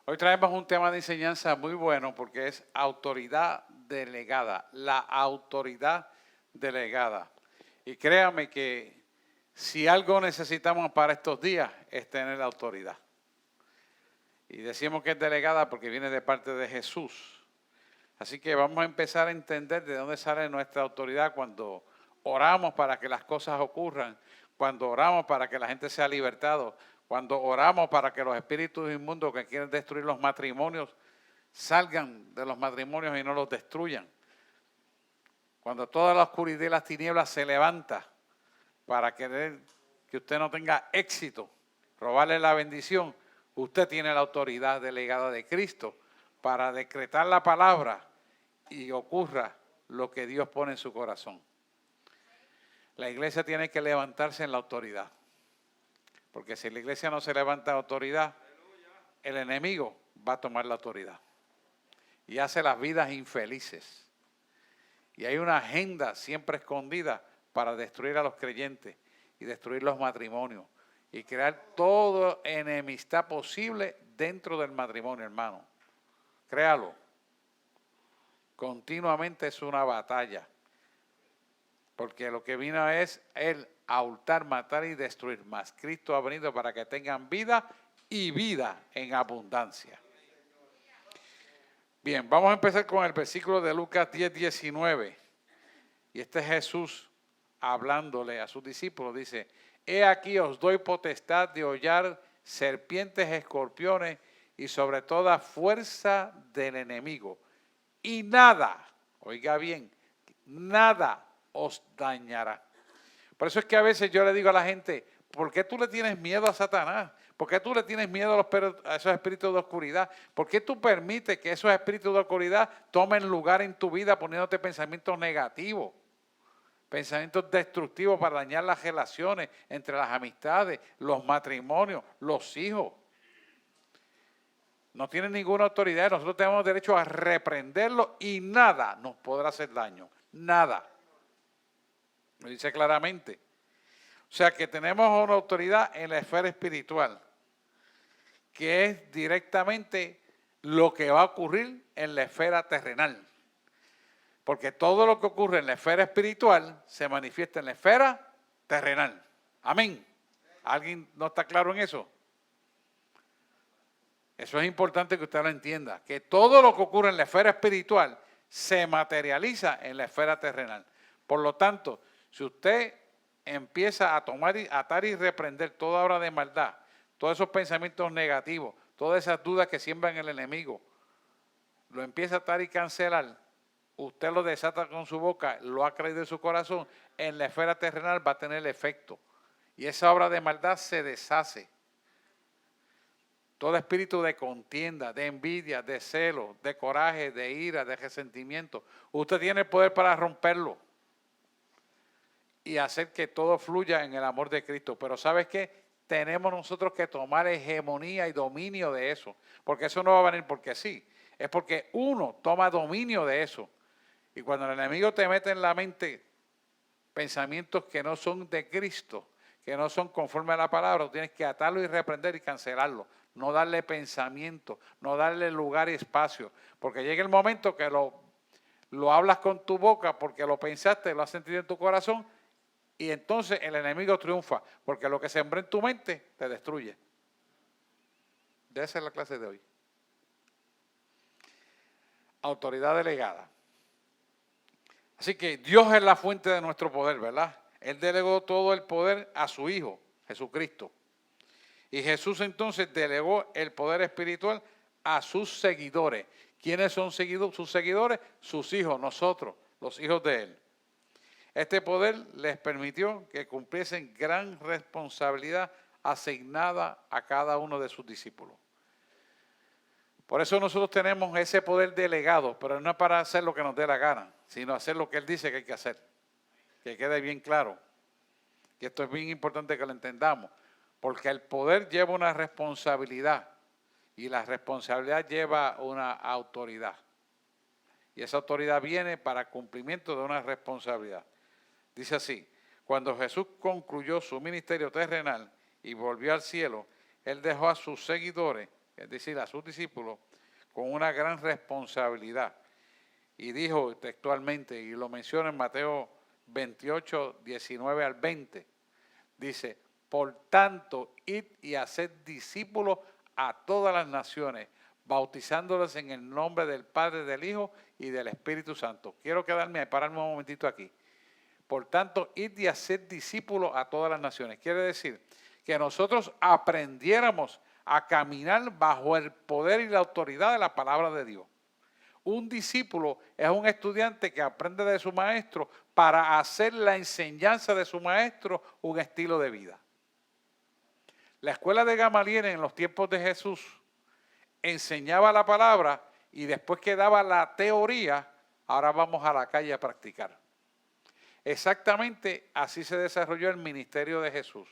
Hoy traemos un tema de enseñanza muy bueno porque es autoridad delegada, la autoridad delegada. Y créame que si algo necesitamos para estos días es tener la autoridad. Y decimos que es delegada porque viene de parte de Jesús. Así que vamos a empezar a entender de dónde sale nuestra autoridad cuando oramos para que las cosas ocurran, cuando oramos para que la gente sea libertado, cuando oramos para que los espíritus inmundos que quieren destruir los matrimonios salgan de los matrimonios y no los destruyan. Cuando toda la oscuridad y las tinieblas se levanta para querer que usted no tenga éxito, robarle la bendición, usted tiene la autoridad delegada de Cristo para decretar la palabra y ocurra lo que Dios pone en su corazón. La iglesia tiene que levantarse en la autoridad. Porque si la iglesia no se levanta en autoridad, el enemigo va a tomar la autoridad. Y hace las vidas infelices. Y hay una agenda siempre escondida para destruir a los creyentes y destruir los matrimonios. Y crear toda enemistad posible dentro del matrimonio, hermano. Créalo. Continuamente es una batalla. Porque lo que vino es el a hurtar, matar y destruir. Mas Cristo ha venido para que tengan vida y vida en abundancia. Bien, vamos a empezar con el versículo de Lucas 10:19. Y este es Jesús hablándole a sus discípulos. Dice, he aquí os doy potestad de hollar serpientes, escorpiones y sobre toda fuerza del enemigo. Y nada, oiga bien, nada os dañará. Por eso es que a veces yo le digo a la gente, ¿por qué tú le tienes miedo a Satanás? ¿Por qué tú le tienes miedo a esos espíritus de oscuridad? ¿Por qué tú permites que esos espíritus de oscuridad tomen lugar en tu vida poniéndote pensamientos negativos? Pensamientos destructivos para dañar las relaciones entre las amistades, los matrimonios, los hijos. No tienen ninguna autoridad. Nosotros tenemos derecho a reprenderlo y nada nos podrá hacer daño. Nada. Lo dice claramente. O sea que tenemos una autoridad en la esfera espiritual, que es directamente lo que va a ocurrir en la esfera terrenal. Porque todo lo que ocurre en la esfera espiritual se manifiesta en la esfera terrenal. Amén. ¿Alguien no está claro en eso? Eso es importante que usted lo entienda, que todo lo que ocurre en la esfera espiritual se materializa en la esfera terrenal. Por lo tanto, si usted empieza a tomar, atar y reprender toda obra de maldad, todos esos pensamientos negativos, todas esas dudas que siembran el enemigo, lo empieza a atar y cancelar, usted lo desata con su boca, lo ha creído en su corazón, en la esfera terrenal va a tener efecto. Y esa obra de maldad se deshace. Todo espíritu de contienda, de envidia, de celo, de coraje, de ira, de resentimiento, usted tiene el poder para romperlo y hacer que todo fluya en el amor de Cristo. Pero ¿sabes qué? Tenemos nosotros que tomar hegemonía y dominio de eso, porque eso no va a venir porque sí, es porque uno toma dominio de eso. Y cuando el enemigo te mete en la mente pensamientos que no son de Cristo, que no son conforme a la palabra, tienes que atarlo y reprender y cancelarlo. No darle pensamiento, no darle lugar y espacio, porque llega el momento que lo hablas con tu boca porque lo pensaste, lo has sentido en tu corazón, y entonces el enemigo triunfa, porque lo que sembró en tu mente te destruye. De esa es la clase de hoy. Autoridad delegada. Así que Dios es la fuente de nuestro poder, ¿verdad? Él delegó todo el poder a su Hijo, Jesucristo. Y Jesús entonces delegó el poder espiritual a sus seguidores. ¿Quiénes son sus seguidores? Sus hijos, nosotros, los hijos de Él. Este poder les permitió que cumpliesen gran responsabilidad asignada a cada uno de sus discípulos. Por eso nosotros tenemos ese poder delegado, pero no es para hacer lo que nos dé la gana, sino hacer lo que Él dice que hay que hacer. Que quede bien claro. Y esto es bien importante que lo entendamos, porque el poder lleva una responsabilidad y la responsabilidad lleva una autoridad. Y esa autoridad viene para cumplimiento de una responsabilidad. Dice así, cuando Jesús concluyó su ministerio terrenal y volvió al cielo, Él dejó a sus seguidores es decir, a sus discípulos, con una gran responsabilidad. Y dijo textualmente, y lo menciona en Mateo 28, 19 al 20, dice, por tanto, id y haced discípulos a todas las naciones, bautizándolos en el nombre del Padre, del Hijo y del Espíritu Santo. Quiero pararme un momentito aquí. Por tanto, id y haced discípulos a todas las naciones. Quiere decir que nosotros aprendiéramos a caminar bajo el poder y la autoridad de la palabra de Dios. Un discípulo es un estudiante que aprende de su maestro para hacer la enseñanza de su maestro un estilo de vida. La escuela de Gamaliel en los tiempos de Jesús enseñaba la palabra y después que daba la teoría, ahora vamos a la calle a practicar. Exactamente así se desarrolló el ministerio de Jesús.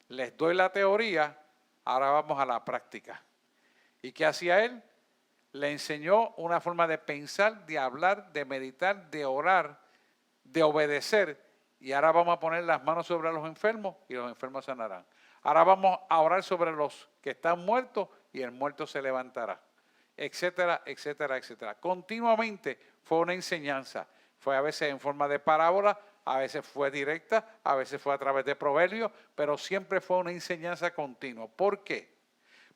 Les doy la teoría, ahora vamos a la práctica. ¿Y qué hacía él? Le enseñó una forma de pensar, de hablar, de meditar, de orar, de obedecer. Y ahora vamos a poner las manos sobre los enfermos y los enfermos sanarán. Ahora vamos a orar sobre los que están muertos y el muerto se levantará. Etcétera, etcétera, etcétera. Continuamente fue una enseñanza. Fue a veces en forma de parábola, a veces fue directa, a veces fue a través de proverbios, pero siempre fue una enseñanza continua. ¿Por qué?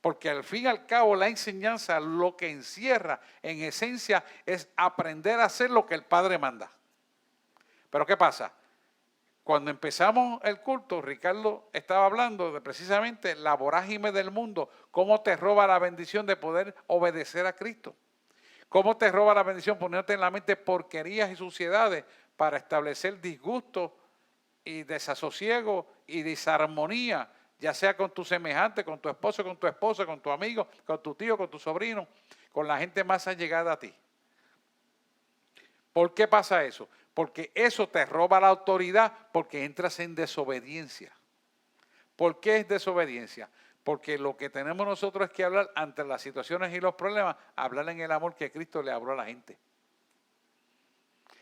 Porque al fin y al cabo la enseñanza lo que encierra en esencia es aprender a hacer lo que el Padre manda. Pero ¿qué pasa? Cuando empezamos el culto, Ricardo estaba hablando de precisamente la vorágine del mundo, cómo te roba la bendición de poder obedecer a Cristo. Cómo te roba la bendición poniéndote en la mente porquerías y suciedades para establecer disgusto y desasosiego y disarmonía, ya sea con tu semejante, con tu esposo, con tu esposa, con tu amigo, con tu tío, con tu sobrino, con la gente más allegada a ti. ¿Por qué pasa eso? Porque eso te roba la autoridad porque entras en desobediencia. ¿Por qué es desobediencia? Porque lo que tenemos nosotros es que hablar ante las situaciones y los problemas, hablar en el amor que Cristo le habló a la gente.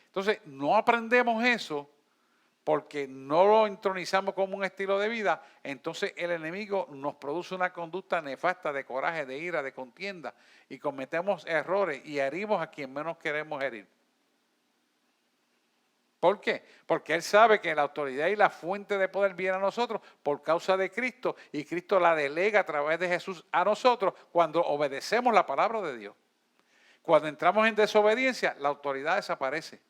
Entonces, no aprendemos eso porque no lo entronizamos como un estilo de vida, entonces el enemigo nos produce una conducta nefasta de coraje, de ira, de contienda, y cometemos errores y herimos a quien menos queremos herir. ¿Por qué? Porque Él sabe que la autoridad y la fuente de poder viene a nosotros por causa de Cristo, y Cristo la delega a través de Jesús a nosotros cuando obedecemos la palabra de Dios. Cuando entramos en desobediencia, la autoridad desaparece.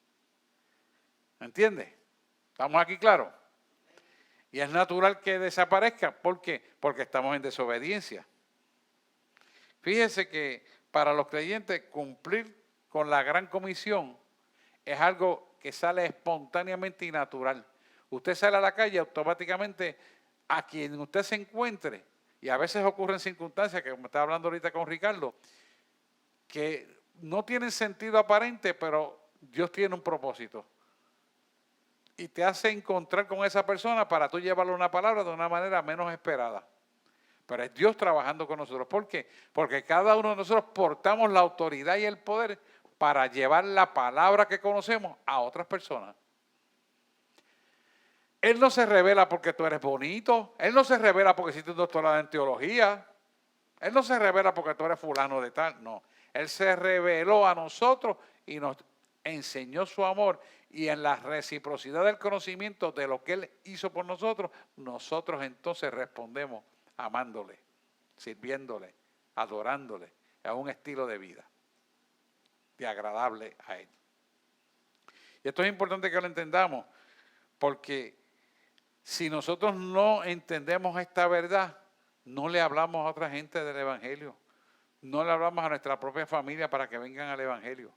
¿Me entiendes? ¿Estamos aquí claros? Y es natural que desaparezca. ¿Por qué? Porque estamos en desobediencia. Fíjese que para los creyentes cumplir con la gran comisión es algo que sale espontáneamente y natural. Usted sale a la calle automáticamente a quien usted se encuentre, y a veces ocurren circunstancias, que me estaba hablando ahorita con Ricardo, que no tienen sentido aparente, pero Dios tiene un propósito. Y te hace encontrar con esa persona para tú llevarle una palabra de una manera menos esperada. Pero es Dios trabajando con nosotros. ¿Por qué? Porque cada uno de nosotros portamos la autoridad y el poder para llevar la palabra que conocemos a otras personas. Él no se revela porque tú eres bonito. Él no se revela porque hiciste un doctorado en teología. Él no se revela porque tú eres fulano de tal. No. Él se reveló a nosotros y nos enseñó su amor. Y en la reciprocidad del conocimiento de lo que Él hizo por nosotros, nosotros entonces respondemos amándole, sirviéndole, adorándole, a un estilo de vida de agradable a Él. Y esto es importante que lo entendamos, porque si nosotros no entendemos esta verdad, no le hablamos a otra gente del Evangelio, no le hablamos a nuestra propia familia para que vengan al Evangelio.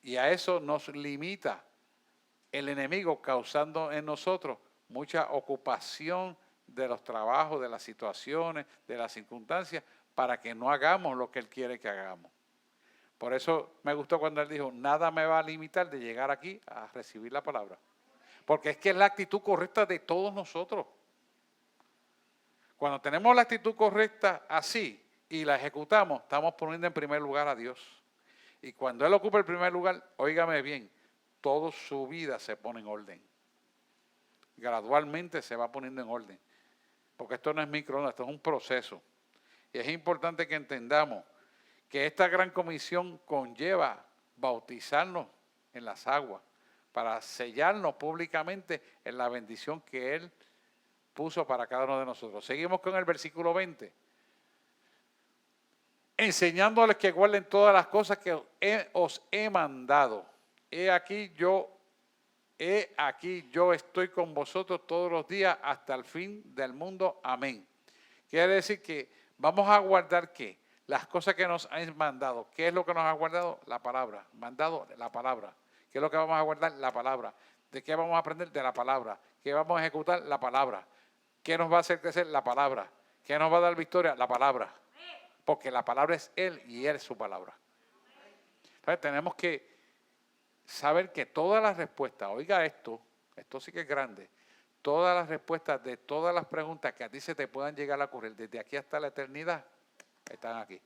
Y a eso nos limita el enemigo, causando en nosotros mucha ocupación de los trabajos, de las situaciones, de las circunstancias, para que no hagamos lo que Él quiere que hagamos. Por eso me gustó cuando Él dijo, nada me va a limitar de llegar aquí a recibir la palabra. Porque es que es la actitud correcta de todos nosotros. Cuando tenemos la actitud correcta así y la ejecutamos, estamos poniendo en primer lugar a Dios. Y cuando Él ocupa el primer lugar, óigame bien, toda su vida se pone en orden. Gradualmente se va poniendo en orden. Porque esto no es microondas, esto es un proceso. Y es importante que entendamos que esta gran comisión conlleva bautizarnos en las aguas para sellarnos públicamente en la bendición que Él puso para cada uno de nosotros. Seguimos con el versículo 20. Enseñándoles que guarden todas las cosas que os he mandado. He aquí yo estoy con vosotros todos los días hasta el fin del mundo. Amén. Quiere decir que vamos a guardar ¿qué? Las cosas que nos han mandado. ¿Qué es lo que nos ha guardado? La palabra. Mandado la palabra. ¿Qué es lo que vamos a guardar? La palabra. ¿De qué vamos a aprender? De la palabra. ¿Qué vamos a ejecutar? La palabra. ¿Qué nos va a hacer crecer? La palabra. ¿Qué nos va a dar victoria? La palabra. Porque la palabra es Él y Él es su palabra. Entonces tenemos que saber que todas las respuestas, oiga esto sí que es grande, todas las respuestas de todas las preguntas que a ti se te puedan llegar a ocurrir desde aquí hasta la eternidad, están aquí.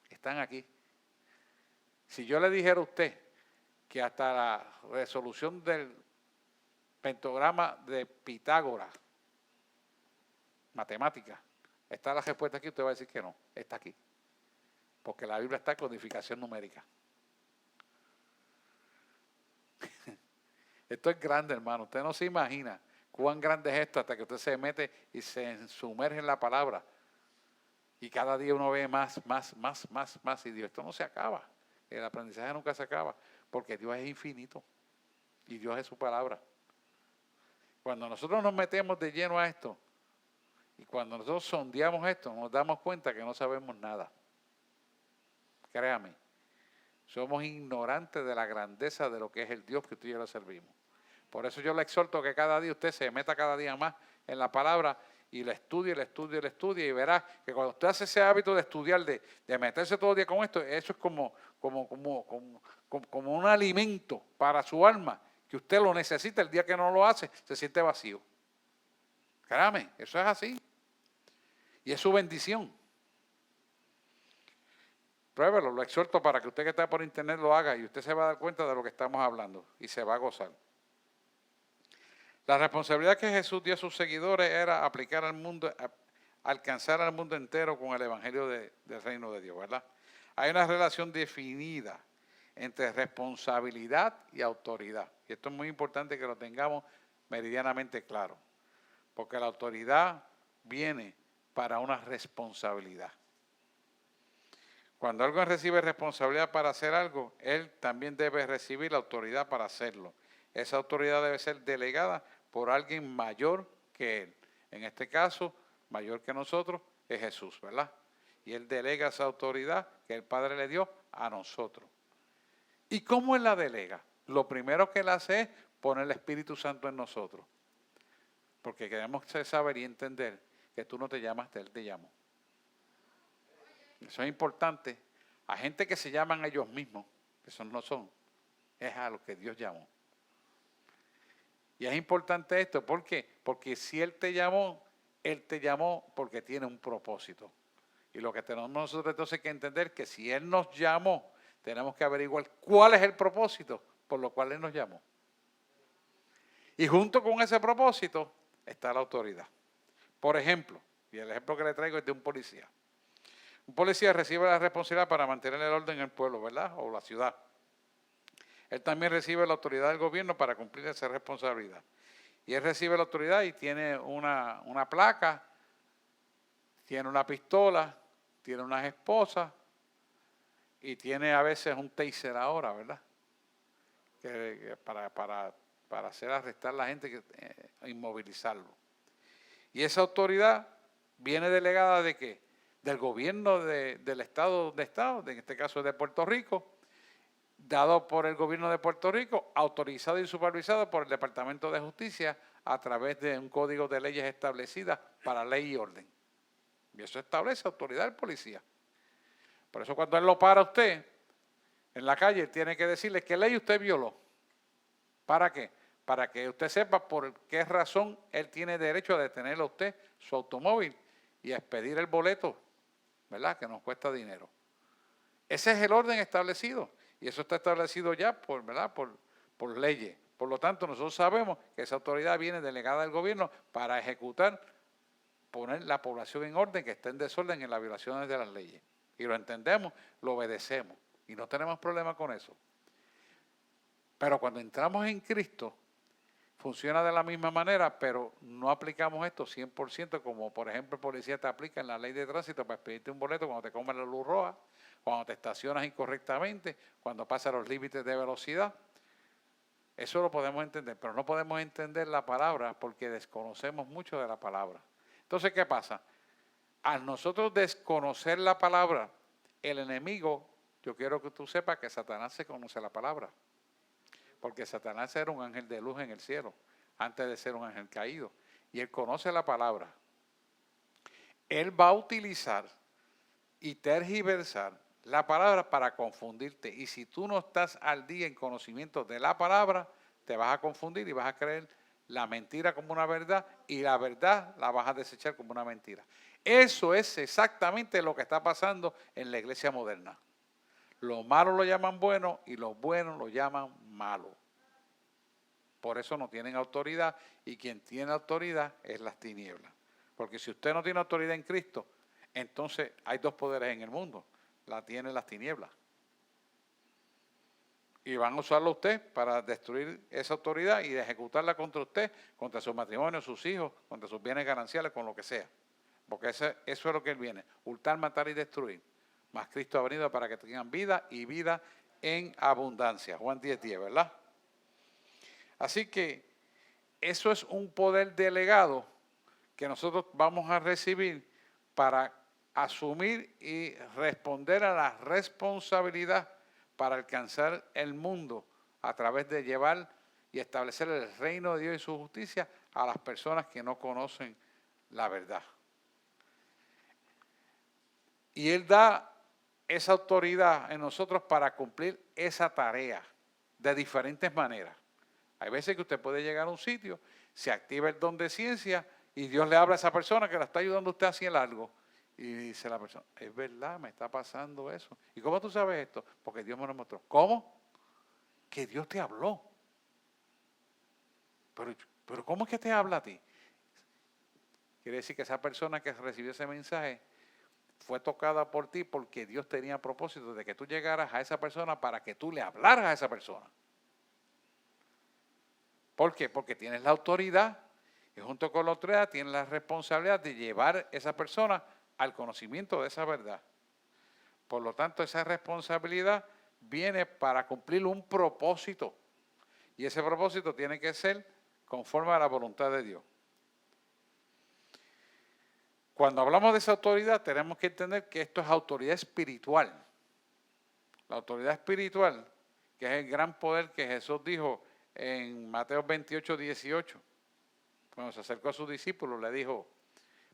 Están aquí. Si yo le dijera a usted que hasta la resolución del pentograma de Pitágoras, matemática, está la respuesta aquí, usted va a decir que no, está aquí. Porque la Biblia está en codificación numérica. Esto es grande, hermano. Usted no se imagina cuán grande es esto hasta que usted se mete y se sumerge en la palabra. Y cada día uno ve más. Y Dios, esto no se acaba. El aprendizaje nunca se acaba. Porque Dios es infinito. Y Dios es su palabra. Cuando nosotros nos metemos de lleno a esto, y cuando nosotros sondeamos esto, nos damos cuenta que no sabemos nada. Créame. Somos ignorantes de la grandeza de lo que es el Dios que tú y yo le servimos. Por eso yo le exhorto que cada día usted se meta cada día más en la palabra y le estudie y verá que cuando usted hace ese hábito de estudiar, de meterse todo el día con esto, eso es como un alimento para su alma, que usted lo necesita. El día que no lo hace, se siente vacío. Créame, eso es así. Y es su bendición. Pruébelo, lo exhorto para que usted que está por internet lo haga y usted se va a dar cuenta de lo que estamos hablando y se va a gozar. La responsabilidad que Jesús dio a sus seguidores era aplicar al mundo, alcanzar al mundo entero con el evangelio del reino de Dios, ¿verdad? Hay una relación definida entre responsabilidad y autoridad. Y esto es muy importante que lo tengamos meridianamente claro, porque la autoridad viene para una responsabilidad. Cuando alguien recibe responsabilidad para hacer algo, él también debe recibir la autoridad para hacerlo. Esa autoridad debe ser delegada por alguien mayor que él. En este caso, mayor que nosotros es Jesús, ¿verdad? Y él delega esa autoridad que el Padre le dio a nosotros. ¿Y cómo él la delega? Lo primero que él hace es poner el Espíritu Santo en nosotros. Porque queremos saber y entender que tú no te llamaste, Él te llamó. Eso es importante. A gente que se llaman a ellos mismos, que eso no son, es a lo que Dios llamó. Y es importante esto, ¿por qué? Porque si Él te llamó porque tiene un propósito. Y lo que tenemos nosotros entonces que entender que si Él nos llamó, tenemos que averiguar cuál es el propósito por lo cual Él nos llamó. Y junto con ese propósito está la autoridad. Por ejemplo, y el ejemplo que le traigo es de un policía. Un policía recibe la responsabilidad para mantener el orden en el pueblo, ¿verdad? O la ciudad. Él también recibe la autoridad del gobierno para cumplir esa responsabilidad. Y él recibe la autoridad y tiene una placa, tiene una pistola, tiene unas esposas y tiene a veces un taser ahora, ¿verdad? Para hacer arrestar a la gente, inmovilizarlo. Y esa autoridad viene delegada ¿de qué? Del gobierno del estado donde está, en este caso de Puerto Rico, dado por el gobierno de Puerto Rico, autorizado y supervisado por el Departamento de Justicia a través de un código de leyes establecidas para ley y orden. Y eso establece autoridad del policía. Por eso cuando él lo para a usted en la calle, tiene que decirle qué ley usted violó. ¿Para qué? Para que usted sepa por qué razón él tiene derecho a detener a usted su automóvil y a expedir el boleto, ¿verdad? Que nos cuesta dinero. Ese es el orden establecido y eso está establecido ya ¿verdad? Por leyes. Por lo tanto, nosotros sabemos que esa autoridad viene delegada del gobierno para ejecutar poner la población en orden, que esté en desorden en las violaciones de las leyes. Y lo entendemos, lo obedecemos. Y no tenemos problema con eso. Pero cuando entramos en Cristo, funciona de la misma manera, pero no aplicamos esto 100%, como por ejemplo el policía te aplica en la ley de tránsito para expedirte un boleto cuando te comes la luz roja, cuando te estacionas incorrectamente, cuando pasas los límites de velocidad. Eso lo podemos entender, pero no podemos entender la palabra porque desconocemos mucho de la palabra. Entonces, ¿qué pasa? Al nosotros desconocer la palabra, el enemigo, yo quiero que tú sepas que Satanás se conoce la palabra. Porque Satanás era un ángel de luz en el cielo, antes de ser un ángel caído. Y él conoce la palabra. Él va a utilizar y tergiversar la palabra para confundirte. Y si tú no estás al día en conocimiento de la palabra, te vas a confundir y vas a creer la mentira como una verdad y la verdad la vas a desechar como una mentira. Eso es exactamente lo que está pasando en la iglesia moderna. Lo malo lo llaman bueno y lo bueno lo llaman malo. Por eso no tienen autoridad y quien tiene autoridad es las tinieblas. Porque si usted no tiene autoridad en Cristo, entonces hay dos poderes en el mundo. La tienen las tinieblas. Y van a usarlo usted para destruir esa autoridad y de ejecutarla contra usted, contra su matrimonio, sus hijos, contra sus bienes gananciales, con lo que sea. Porque eso es lo que él viene, hurtar, matar y destruir. Mas Cristo ha venido para que tengan vida y vida en abundancia. Juan 10:10, ¿verdad? Así que eso es un poder delegado que nosotros vamos a recibir para asumir y responder a la responsabilidad para alcanzar el mundo a través de llevar y establecer el reino de Dios y su justicia a las personas que no conocen la verdad. Y Él da esa autoridad en nosotros para cumplir esa tarea de diferentes maneras. Hay veces que usted puede llegar a un sitio, se activa el don de ciencia y Dios le habla a esa persona que la está ayudando a usted a hacer algo. Y dice la persona, es verdad, me está pasando eso. ¿Y cómo tú sabes esto? Porque Dios me lo mostró. ¿Cómo? Que Dios te habló. Pero ¿cómo es que te habla a ti? Quiere decir que esa persona que recibió ese mensaje fue tocada por ti porque Dios tenía propósito de que tú llegaras a esa persona para que tú le hablaras a esa persona. ¿Por qué? Porque tienes la autoridad y junto con la autoridad tienes la responsabilidad de llevar a esa persona al conocimiento de esa verdad. Por lo tanto, esa responsabilidad viene para cumplir un propósito. Y ese propósito tiene que ser conforme a la voluntad de Dios. Cuando hablamos de esa autoridad, tenemos que entender que esto es autoridad espiritual. La autoridad espiritual, que es el gran poder que Jesús dijo en Mateo 28:18. Cuando se acercó a sus discípulos, le dijo,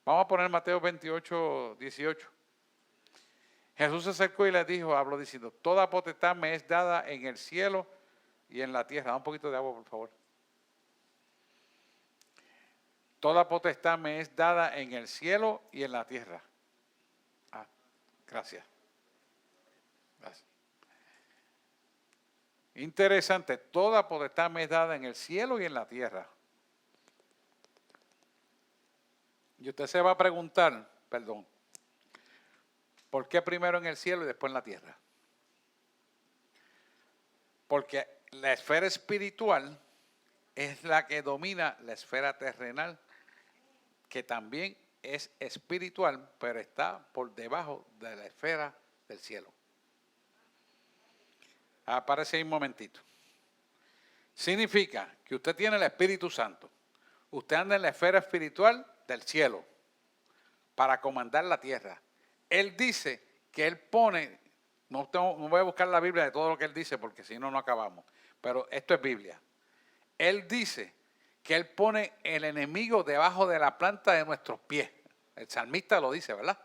vamos a poner Mateo 28:18. Jesús se acercó y les dijo, habló diciendo, toda potestad me es dada en el cielo y en la tierra. Da un poquito de agua, por favor. Toda potestad me es dada en el cielo y en la tierra. Gracias. Gracias. Interesante, toda potestad me es dada en el cielo y en la tierra. Y usted se va a preguntar, ¿por qué primero en el cielo y después en la tierra? Porque la esfera espiritual es la que domina la esfera terrenal, que también es espiritual, pero está por debajo de la esfera del cielo. Aparece ahí un momentito. Significa que usted tiene el Espíritu Santo. Usted anda en la esfera espiritual del cielo para comandar la tierra. Él dice que Él pone, no voy a buscar la Biblia de todo lo que Él dice porque si no, no acabamos. Pero esto es Biblia. Él dice que Él pone el enemigo debajo de la planta de nuestros pies. El salmista lo dice, ¿verdad?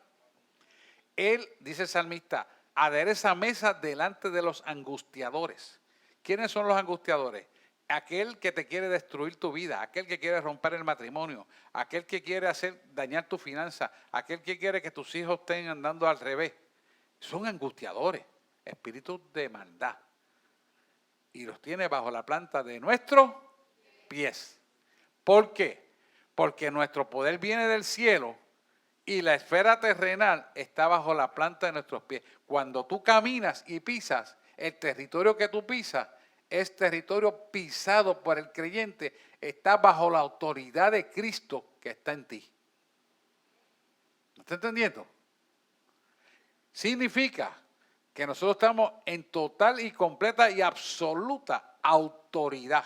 Él, dice el salmista, adereza mesa delante de los angustiadores. ¿Quiénes son los angustiadores? Aquel que te quiere destruir tu vida, aquel que quiere romper el matrimonio, aquel que quiere dañar tu finanza, aquel que quiere que tus hijos estén andando al revés. Son angustiadores, espíritus de maldad. Y los tiene bajo la planta de nuestros pies. ¿Por qué? Porque nuestro poder viene del cielo y la esfera terrenal está bajo la planta de nuestros pies. Cuando tú caminas y pisas, el territorio que tú pisas es territorio pisado por el creyente, está bajo la autoridad de Cristo que está en ti. ¿Me está entendiendo? Significa que nosotros estamos en total y completa y absoluta autoridad.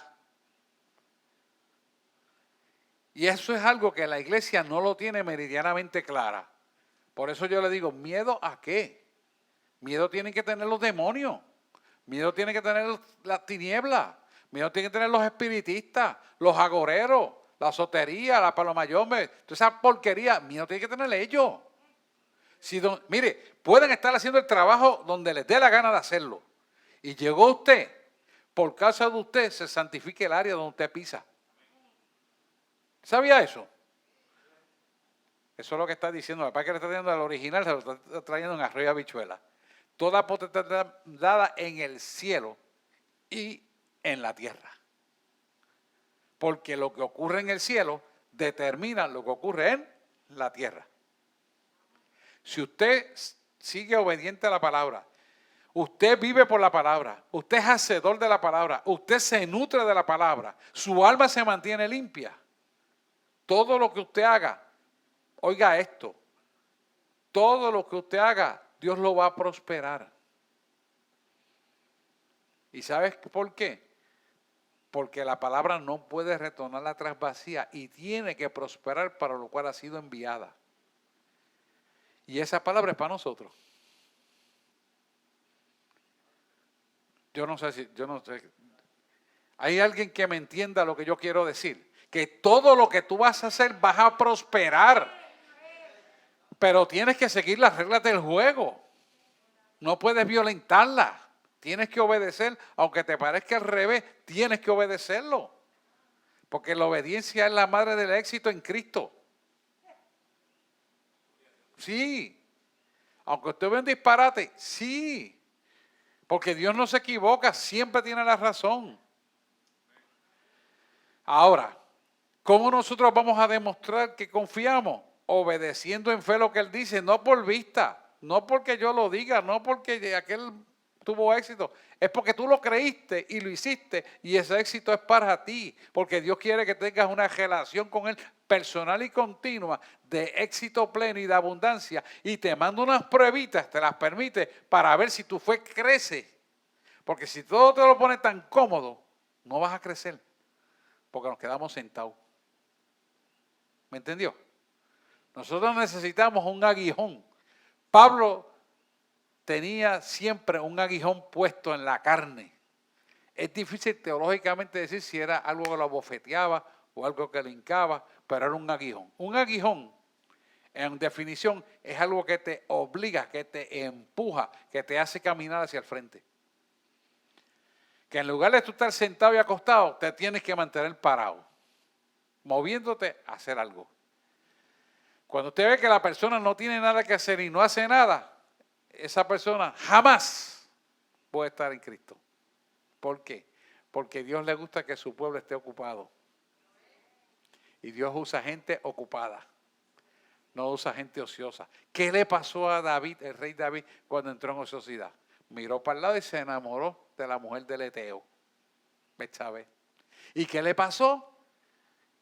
Y eso es algo que la iglesia no lo tiene meridianamente clara. Por eso yo le digo, ¿miedo a qué? Miedo tienen que tener los demonios. Miedo tienen que tener las tinieblas. Miedo tienen que tener los espiritistas, los agoreros, la sotería, la palomayombe, toda esa porquería. Miedo tienen que tener ellos. Mire, pueden estar haciendo el trabajo donde les dé la gana de hacerlo. Y llegó usted, por causa de usted, se santifique el área donde usted pisa. ¿Sabía eso? Eso es lo que está diciendo. La paz que le está trayendo al original, se lo está trayendo en arroyo de habichuela. Toda potestad dada en el cielo y en la tierra. Porque lo que ocurre en el cielo determina lo que ocurre en la tierra. Si usted sigue obediente a la palabra, usted vive por la palabra, usted es hacedor de la palabra, usted se nutre de la palabra, su alma se mantiene limpia. Todo lo que usted haga, oiga esto, todo lo que usted haga, Dios lo va a prosperar. ¿Y sabes por qué? Porque la palabra no puede retornar atrás vacía y tiene que prosperar para lo cual ha sido enviada. Y esa palabra es para nosotros. Yo no sé. ¿Hay alguien que me entienda lo que yo quiero decir? Que todo lo que tú vas a hacer vas a prosperar. Pero tienes que seguir las reglas del juego. No puedes violentarlas. Tienes que obedecer, aunque te parezca al revés, tienes que obedecerlo. Porque la obediencia es la madre del éxito en Cristo. Sí. Aunque usted vea un disparate, sí. Porque Dios no se equivoca, siempre tiene la razón. Ahora, ¿cómo nosotros vamos a demostrar que confiamos? Obedeciendo en fe lo que Él dice, no por vista, no porque yo lo diga, no porque aquel tuvo éxito, es porque tú lo creíste y lo hiciste y ese éxito es para ti, porque Dios quiere que tengas una relación con Él personal y continua de éxito pleno y de abundancia y te manda unas pruebitas, te las permite para ver si tu fe crece, porque si todo te lo pone tan cómodo, no vas a crecer, porque nos quedamos sentados. ¿Me entendió? Nosotros necesitamos un aguijón. Pablo tenía siempre un aguijón puesto en la carne. Es difícil teológicamente decir si era algo que lo abofeteaba o algo que le hincaba, pero era un aguijón. Un aguijón, en definición, es algo que te obliga, que te empuja, que te hace caminar hacia el frente. Que en lugar de tú estar sentado y acostado, te tienes que mantener parado, moviéndote a hacer algo. Cuando usted ve que la persona no tiene nada que hacer y no hace nada, esa persona jamás puede estar en Cristo. ¿Por qué? Porque a Dios le gusta que su pueblo esté ocupado. Y Dios usa gente ocupada, no usa gente ociosa. ¿Qué le pasó a David, el rey David, cuando entró en ociosidad? Miró para el lado y se enamoró de la mujer del Eteo, Betsabé. ¿Y qué le pasó?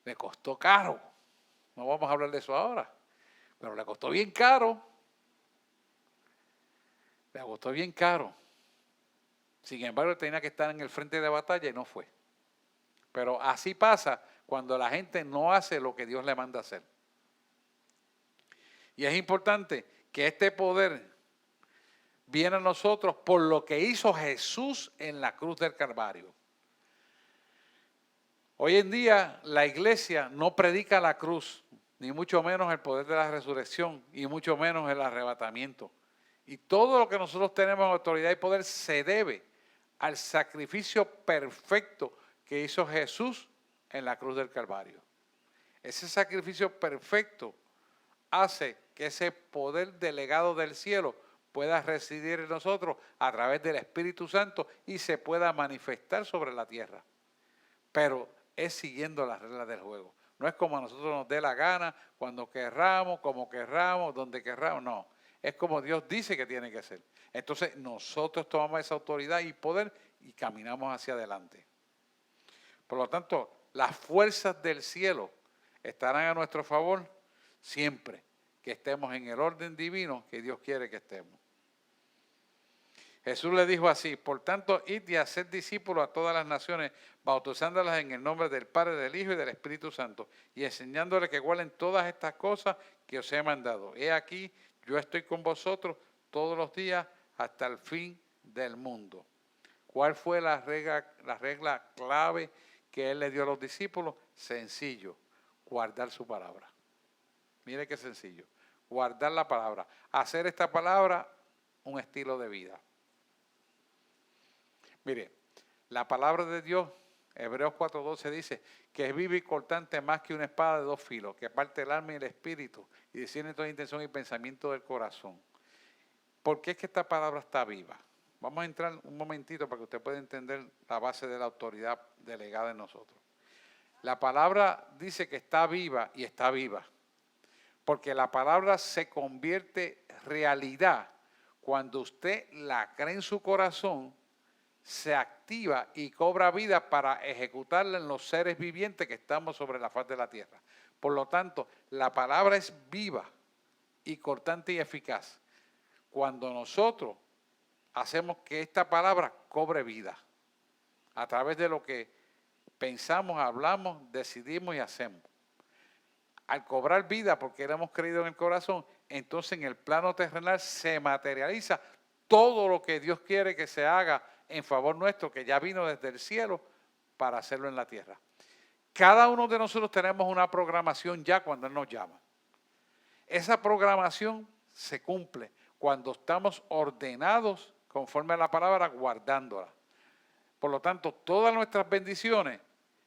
Le costó caro. No vamos a hablar de eso ahora, pero le costó bien caro. Le costó bien caro. Sin embargo, tenía que estar en el frente de batalla y no fue. Pero así pasa cuando la gente no hace lo que Dios le manda hacer. Y es importante que este poder viene a nosotros por lo que hizo Jesús en la cruz del Calvario. Hoy en día la iglesia no predica la cruz, ni mucho menos el poder de la resurrección, y mucho menos el arrebatamiento. Y todo lo que nosotros tenemos en autoridad y poder se debe al sacrificio perfecto que hizo Jesús en la cruz del Calvario. Ese sacrificio perfecto hace que ese poder delegado del cielo pueda residir en nosotros a través del Espíritu Santo y se pueda manifestar sobre la tierra. Pero es siguiendo las reglas del juego. No es como a nosotros nos dé la gana, cuando querramos, como querramos, donde querramos, no. Es como Dios dice que tiene que ser. Entonces nosotros tomamos esa autoridad y poder y caminamos hacia adelante. Por lo tanto, las fuerzas del cielo estarán a nuestro favor siempre que estemos en el orden divino que Dios quiere que estemos. Jesús le dijo así: por tanto, id y haced discípulos a todas las naciones, bautizándolas en el nombre del Padre, del Hijo y del Espíritu Santo, y enseñándoles que guarden todas estas cosas que os he mandado. He aquí, yo estoy con vosotros todos los días hasta el fin del mundo. ¿Cuál fue la regla clave que Él le dio a los discípulos? Sencillo: guardar su palabra. Mire qué sencillo: guardar la palabra. Hacer esta palabra un estilo de vida. Mire, la palabra de Dios, Hebreos 4:12 dice que es viva y cortante más que una espada de dos filos, que parte el alma y el espíritu y discierne toda intención y pensamiento del corazón. ¿Por qué es que esta palabra está viva? Vamos a entrar un momentito para que usted pueda entender la base de la autoridad delegada en nosotros. La palabra dice que está viva y está viva, porque la palabra se convierte en realidad cuando usted la cree en su corazón, se activa y cobra vida para ejecutarla en los seres vivientes que estamos sobre la faz de la tierra. Por lo tanto, la palabra es viva y cortante y eficaz cuando nosotros hacemos que esta palabra cobre vida a través de lo que pensamos, hablamos, decidimos y hacemos. Al cobrar vida, porque le hemos creído en el corazón, entonces en el plano terrenal se materializa todo lo que Dios quiere que se haga en favor nuestro, que ya vino desde el cielo para hacerlo en la tierra. Cada uno de nosotros tenemos una programación ya cuando Él nos llama. Esa programación se cumple cuando estamos ordenados conforme a la palabra, guardándola. Por lo tanto, todas nuestras bendiciones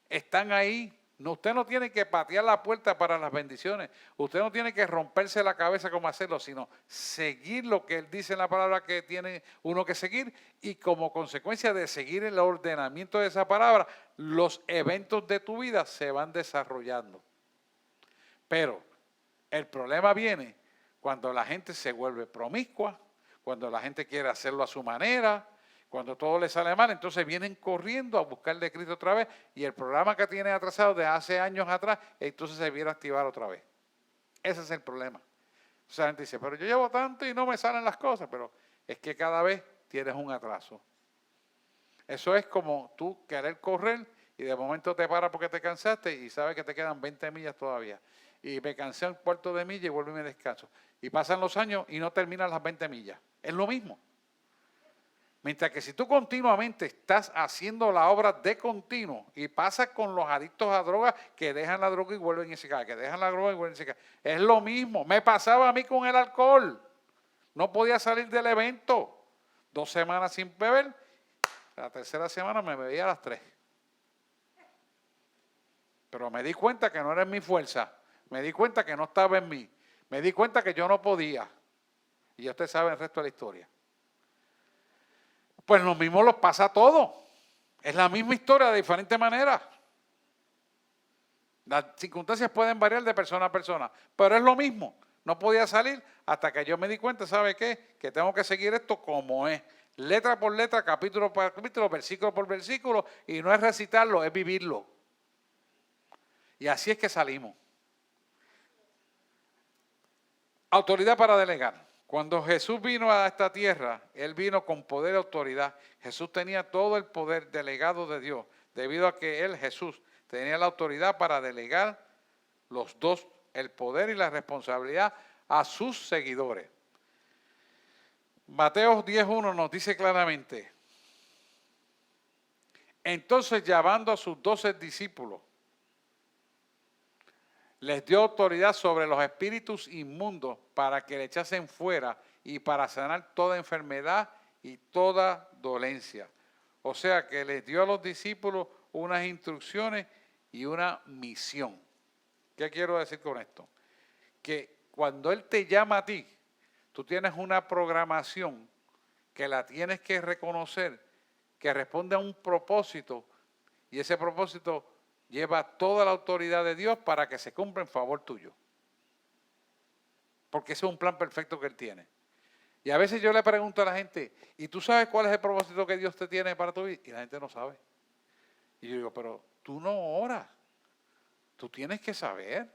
están ahí. No, usted no tiene que patear la puerta para las bendiciones. Usted no tiene que romperse la cabeza cómo hacerlo, sino seguir lo que Él dice en la palabra que tiene uno que seguir, y como consecuencia de seguir el ordenamiento de esa palabra, los eventos de tu vida se van desarrollando. Pero el problema viene cuando la gente se vuelve promiscua, cuando la gente quiere hacerlo a su manera, cuando todo le sale mal, entonces vienen corriendo a buscar de Cristo otra vez, y el programa que tiene atrasado de hace años atrás, entonces se viene a activar otra vez. Ese es el problema. O sea, la gente dice: pero yo llevo tanto y no me salen las cosas, pero es que cada vez tienes un atraso. Eso es como tú querer correr y de momento te paras porque te cansaste y sabes que te quedan 20 millas todavía. Y me cansé un cuarto de milla y vuelvo y me descanso. Y pasan los años y no terminas las 20 millas. Es lo mismo. Mientras que si tú continuamente estás haciendo la obra de continuo, y pasa con los adictos a drogas que dejan la droga y vuelven y se caen, que dejan la droga y vuelven y se caen. Es lo mismo. Me pasaba a mí con el alcohol. No podía salir del evento. 2 semanas sin beber. La tercera semana me bebía a las 3. Pero me di cuenta que no era en mi fuerza. Me di cuenta que no estaba en mí. Me di cuenta que yo no podía. Y ya usted sabe el resto de la historia. Pues lo mismo los pasa a todos. Es la misma historia de diferente manera. Las circunstancias pueden variar de persona a persona, pero es lo mismo. No podía salir hasta que yo me di cuenta, ¿sabe qué? Que tengo que seguir esto como es. Letra por letra, capítulo por capítulo, versículo por versículo, y no es recitarlo, es vivirlo. Y así es que salimos. Autoridad para delegar. Cuando Jesús vino a esta tierra, Él vino con poder y autoridad. Jesús tenía todo el poder delegado de Dios, debido a que Él, Jesús, tenía la autoridad para delegar los dos, el poder y la responsabilidad, a sus seguidores. Mateo 10:1 nos dice claramente: entonces, llamando a sus 12 discípulos, les dio autoridad sobre los espíritus inmundos para que le echasen fuera y para sanar toda enfermedad y toda dolencia. O sea que les dio a los discípulos unas instrucciones y una misión. ¿Qué quiero decir con esto? Que cuando Él te llama a ti, tú tienes una programación que la tienes que reconocer, que responde a un propósito, y ese propósito lleva toda la autoridad de Dios para que se cumpla en favor tuyo. Porque ese es un plan perfecto que Él tiene. Y a veces yo le pregunto a la gente, ¿y tú sabes cuál es el propósito que Dios te tiene para tu vida? Y la gente no sabe. Y yo digo, pero tú no oras. Tú tienes que saber.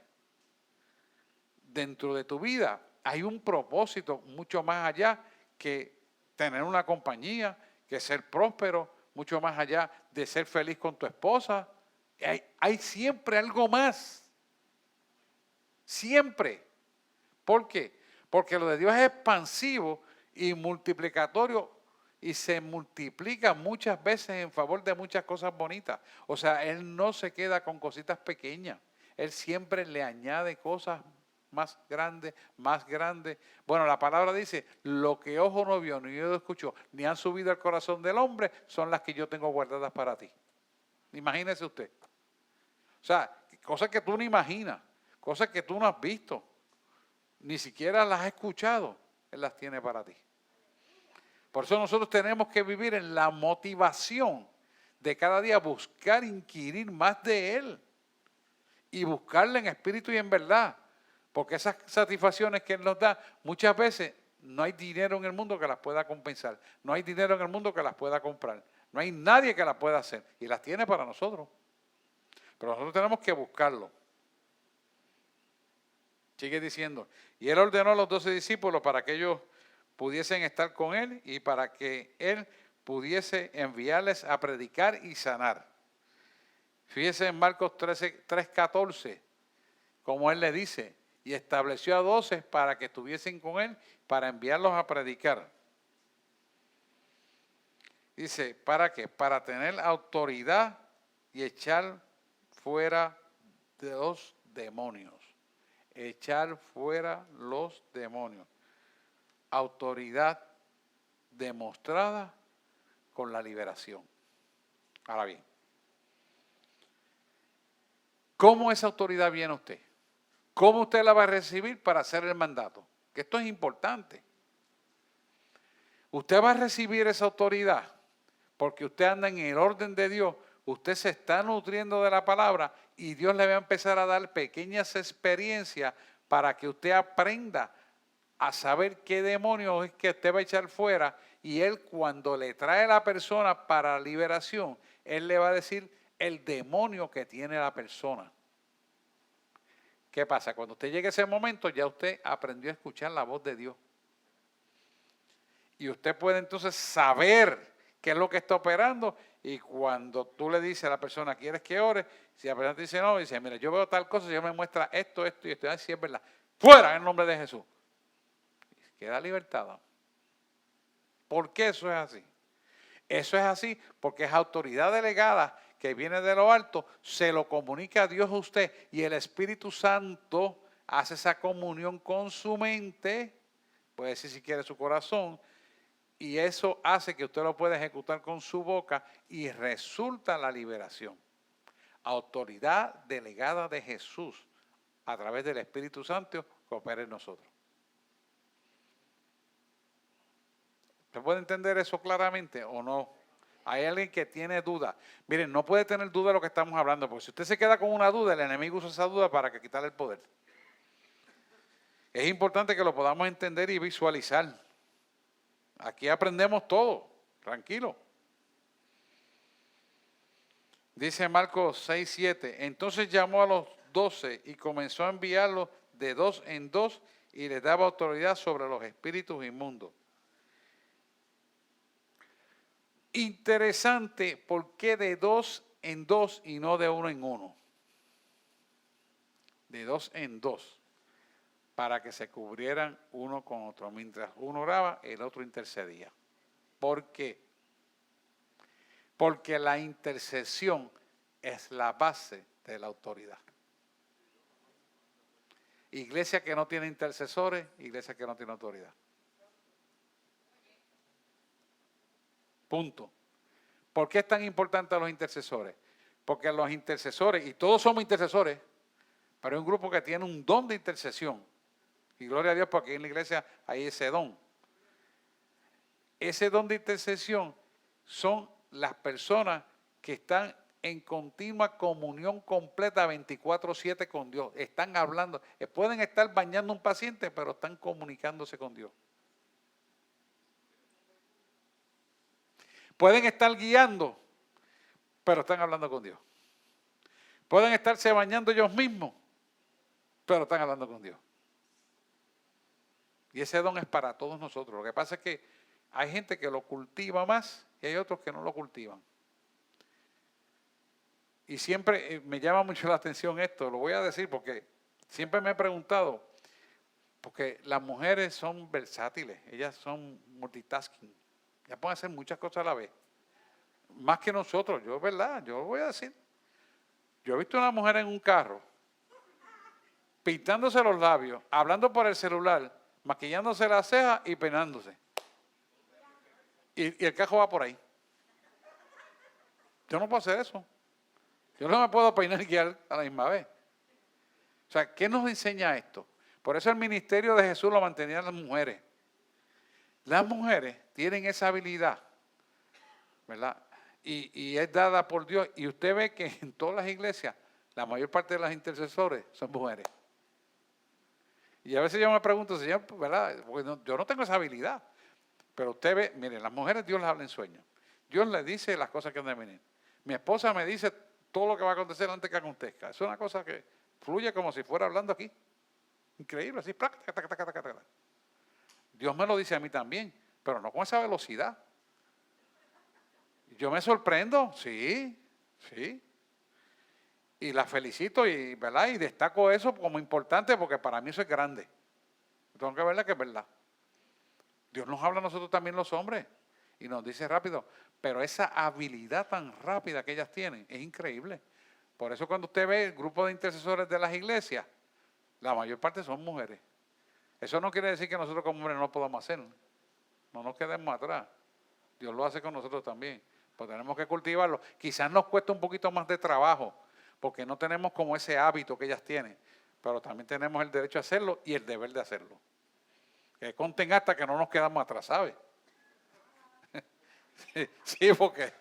Dentro de tu vida hay un propósito mucho más allá que tener una compañía, que ser próspero, mucho más allá de ser feliz con tu esposa. Hay siempre algo más. Siempre. ¿Por qué? Porque lo de Dios es expansivo y multiplicatorio y se multiplica muchas veces en favor de muchas cosas bonitas. O sea, Él no se queda con cositas pequeñas. Él siempre le añade cosas más grandes, más grandes. Bueno, la palabra dice, lo que ojo no vio, ni oído escuchó, ni han subido al corazón del hombre, son las que yo tengo guardadas para ti. Imagínese usted. O sea, cosas que tú no imaginas, cosas que tú no has visto, ni siquiera las has escuchado, Él las tiene para ti. Por eso nosotros tenemos que vivir en la motivación de cada día buscar, inquirir más de Él y buscarle en espíritu y en verdad. Porque esas satisfacciones que Él nos da, muchas veces no hay dinero en el mundo que las pueda compensar. No hay dinero en el mundo que las pueda comprar. No hay nadie que las pueda hacer. Y las tiene para nosotros. Pero nosotros tenemos que buscarlo. Sigue diciendo, y Él ordenó a los 12 discípulos para que ellos pudiesen estar con Él y para que Él pudiese enviarles a predicar y sanar. Fíjese en Marcos 3:14, como Él le dice, y estableció a 12 para que estuviesen con Él, para enviarlos a predicar. Dice, ¿para qué? Para tener autoridad y echar fuera de los demonios. Echar fuera los demonios. Autoridad demostrada con la liberación. Ahora bien, ¿cómo esa autoridad viene a usted? ¿Cómo usted la va a recibir para hacer el mandato? Que esto es importante. Usted va a recibir esa autoridad porque usted anda en el orden de Dios, usted se está nutriendo de la palabra y Dios le va a empezar a dar pequeñas experiencias para que usted aprenda a saber qué demonio es que usted va a echar fuera, y Él, cuando le trae a la persona para liberación, Él le va a decir el demonio que tiene la persona. ¿Qué pasa? Cuando usted llegue a ese momento, ya usted aprendió a escuchar la voz de Dios. Y usted puede entonces saber qué es lo que está operando, y cuando tú le dices a la persona, ¿quieres que ore? Si la persona te dice no, dice, mira, yo veo tal cosa, Dios me muestra esto, esto y esto. Así es verdad. ¡Fuera en el nombre de Jesús! Queda libertada. ¿Por qué eso es así? Eso es así porque es autoridad delegada que viene de lo alto, se lo comunica a Dios a usted, y el Espíritu Santo hace esa comunión con su mente, puede decir si quiere su corazón, y eso hace que usted lo pueda ejecutar con su boca y resulta la liberación. Autoridad delegada de Jesús a través del Espíritu Santo que opera en nosotros. ¿Se puede entender eso claramente o no? Hay alguien que tiene duda. Miren, no puede tener duda de lo que estamos hablando, porque si usted se queda con una duda, el enemigo usa esa duda para quitarle el poder. Es importante que lo podamos entender y visualizar. Aquí aprendemos todo, tranquilo. Dice Marcos 6:7, entonces llamó a los 12 y comenzó a enviarlos de 2 en 2 y les daba autoridad sobre los espíritus inmundos. Interesante, ¿por qué de 2 en 2 y no de 1 en 1? De 2 en 2, para que se cubrieran uno con otro. Mientras uno oraba, el otro intercedía. ¿Por qué? Porque la intercesión es la base de la autoridad. Iglesia que no tiene intercesores, iglesia que no tiene autoridad. Punto. ¿Por qué es tan importante los intercesores? Porque los intercesores, y todos somos intercesores, pero hay un grupo que tiene un don de intercesión. Y gloria a Dios porque en la iglesia hay ese don. Ese don de intercesión son las personas que están en continua comunión completa 24/7 con Dios. Están hablando, pueden estar bañando a un paciente, pero están comunicándose con Dios. Pueden estar guiando, pero están hablando con Dios. Pueden estarse bañando ellos mismos, pero están hablando con Dios. Y ese don es para todos nosotros. Lo que pasa es que hay gente que lo cultiva más y hay otros que no lo cultivan. Y siempre me llama mucho la atención esto, lo voy a decir porque siempre me he preguntado, porque las mujeres son versátiles, ellas son multitasking, ellas pueden hacer muchas cosas a la vez, más que nosotros. Yo, ¿verdad? Yo lo voy a decir. Yo he visto a una mujer en un carro, pintándose los labios, hablando por el celular, maquillándose las cejas y peinándose. Y el carro va por ahí. Yo no puedo hacer eso. Yo no me puedo peinar y guiar a la misma vez. O sea, ¿qué nos enseña esto? Por eso el ministerio de Jesús lo mantenían las mujeres. Las mujeres tienen esa habilidad, ¿verdad? Y es dada por Dios. Y usted ve que en todas las iglesias, la mayor parte de las intercesores son mujeres. Y a veces yo me pregunto, Señor, ¿verdad? Porque yo no tengo esa habilidad. Pero usted ve, miren, las mujeres Dios les habla en sueños. Dios les dice las cosas que han de venir. Mi esposa me dice todo lo que va a acontecer antes que acontezca. Es una cosa que fluye como si fuera hablando aquí. Increíble, así. Dios me lo dice a mí también, pero no con esa velocidad. Yo me sorprendo, sí. Y la felicito y, ¿verdad? Y destaco eso como importante porque para mí eso es grande. Tengo que verla que es verdad. Dios nos habla a nosotros también los hombres y nos dice rápido, pero esa habilidad tan rápida que ellas tienen es increíble. Por eso cuando usted ve el grupo de intercesores de las iglesias, la mayor parte son mujeres. Eso no quiere decir que nosotros como hombres no podamos hacerlo. No nos quedemos atrás. Dios lo hace con nosotros también. Pues tenemos que cultivarlo. Quizás nos cuesta un poquito más de trabajo, porque no tenemos como ese hábito que ellas tienen. Pero también tenemos el derecho a hacerlo y el deber de hacerlo. Que conten hasta que no nos quedamos atrás, ¿sabes? Sí, porque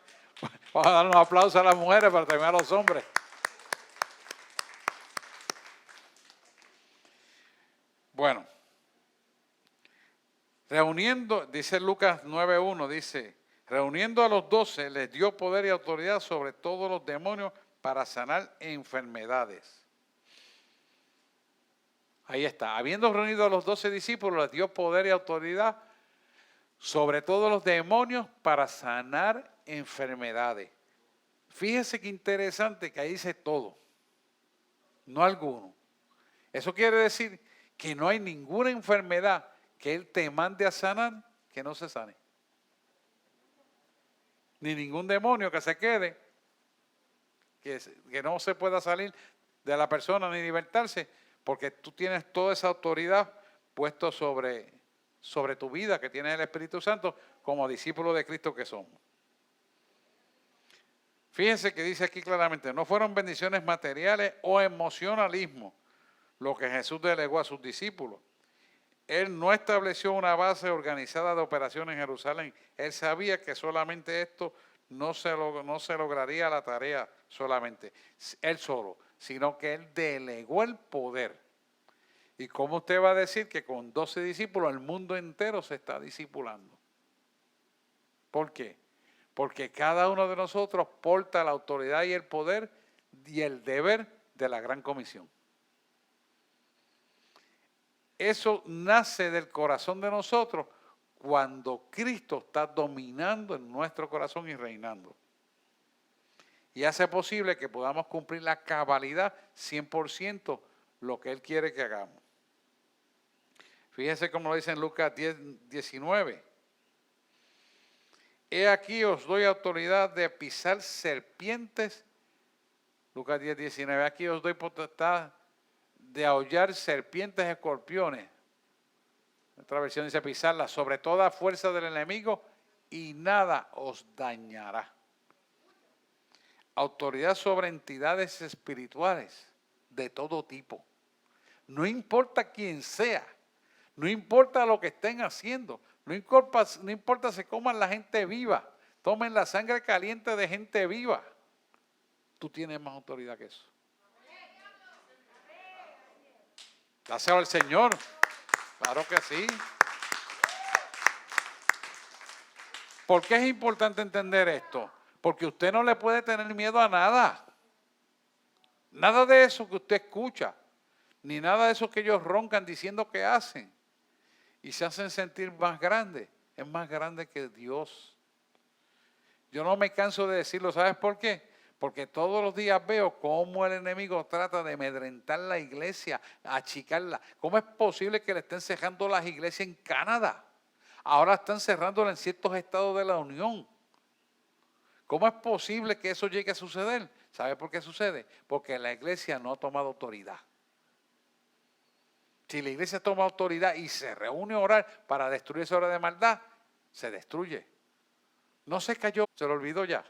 vamos a dar unos aplausos a las mujeres, pero también a los hombres. Bueno, reuniendo, dice Lucas 9:1, dice, reuniendo a los 12, les dio poder y autoridad sobre todos los demonios para sanar enfermedades. Ahí está, habiendo reunido a los 12 discípulos, les dio poder y autoridad sobre todos los demonios para sanar enfermedades. Fíjese qué interesante que ahí dice todo, no alguno. Eso quiere decir que no hay ninguna enfermedad que Él te mande a sanar que no se sane. Ni ningún demonio que se quede, que no se pueda salir de la persona ni libertarse, porque tú tienes toda esa autoridad puesto sobre tu vida que tiene el Espíritu Santo como discípulos de Cristo que somos. Fíjense que dice aquí claramente, no fueron bendiciones materiales o emocionalismo lo que Jesús delegó a sus discípulos. Él no estableció una base organizada de operaciones en Jerusalén. Él sabía que solamente esto no se lograría la tarea solamente, él solo, sino que él delegó el poder. ¿Y cómo usted va a decir que con 12 discípulos el mundo entero se está discipulando? ¿Por qué? Porque cada uno de nosotros porta la autoridad y el poder y el deber de la gran comisión. Eso nace del corazón de nosotros cuando Cristo está dominando en nuestro corazón y reinando. Y hace posible que podamos cumplir la cabalidad 100% lo que Él quiere que hagamos. Fíjense cómo lo dice en Lucas 10:19. He aquí os doy autoridad de pisar serpientes. Lucas 10:19. Aquí os doy potestad de aullar serpientes y escorpiones. Otra versión dice pisarlas sobre toda fuerza del enemigo y nada os dañará. Autoridad sobre entidades espirituales de todo tipo. No importa quién sea, no importa lo que estén haciendo, no importa si coman la gente viva, tomen la sangre caliente de gente viva. tú tienes más autoridad que eso. Dáselo al Señor. Claro que sí. ¿Por qué es importante entender esto? Porque usted no le puede tener miedo a nada. Nada de eso que usted escucha, ni nada de eso que ellos roncan diciendo que hacen y se hacen sentir más grandes. Es más grande que Dios. Yo no me canso de decirlo, ¿sabes por qué? Porque todos los días veo cómo el enemigo trata de amedrentar la iglesia, achicarla. ¿Cómo es posible que le estén cerrando las iglesias en Canadá? Ahora están cerrándola en ciertos estados de la Unión. ¿Cómo es posible que eso llegue a suceder? ¿Sabe por qué sucede? Porque la iglesia no ha tomado autoridad. Si la iglesia toma autoridad y se reúne a orar para destruir esa obra de maldad, se destruye. No se cayó, se lo olvidó ya.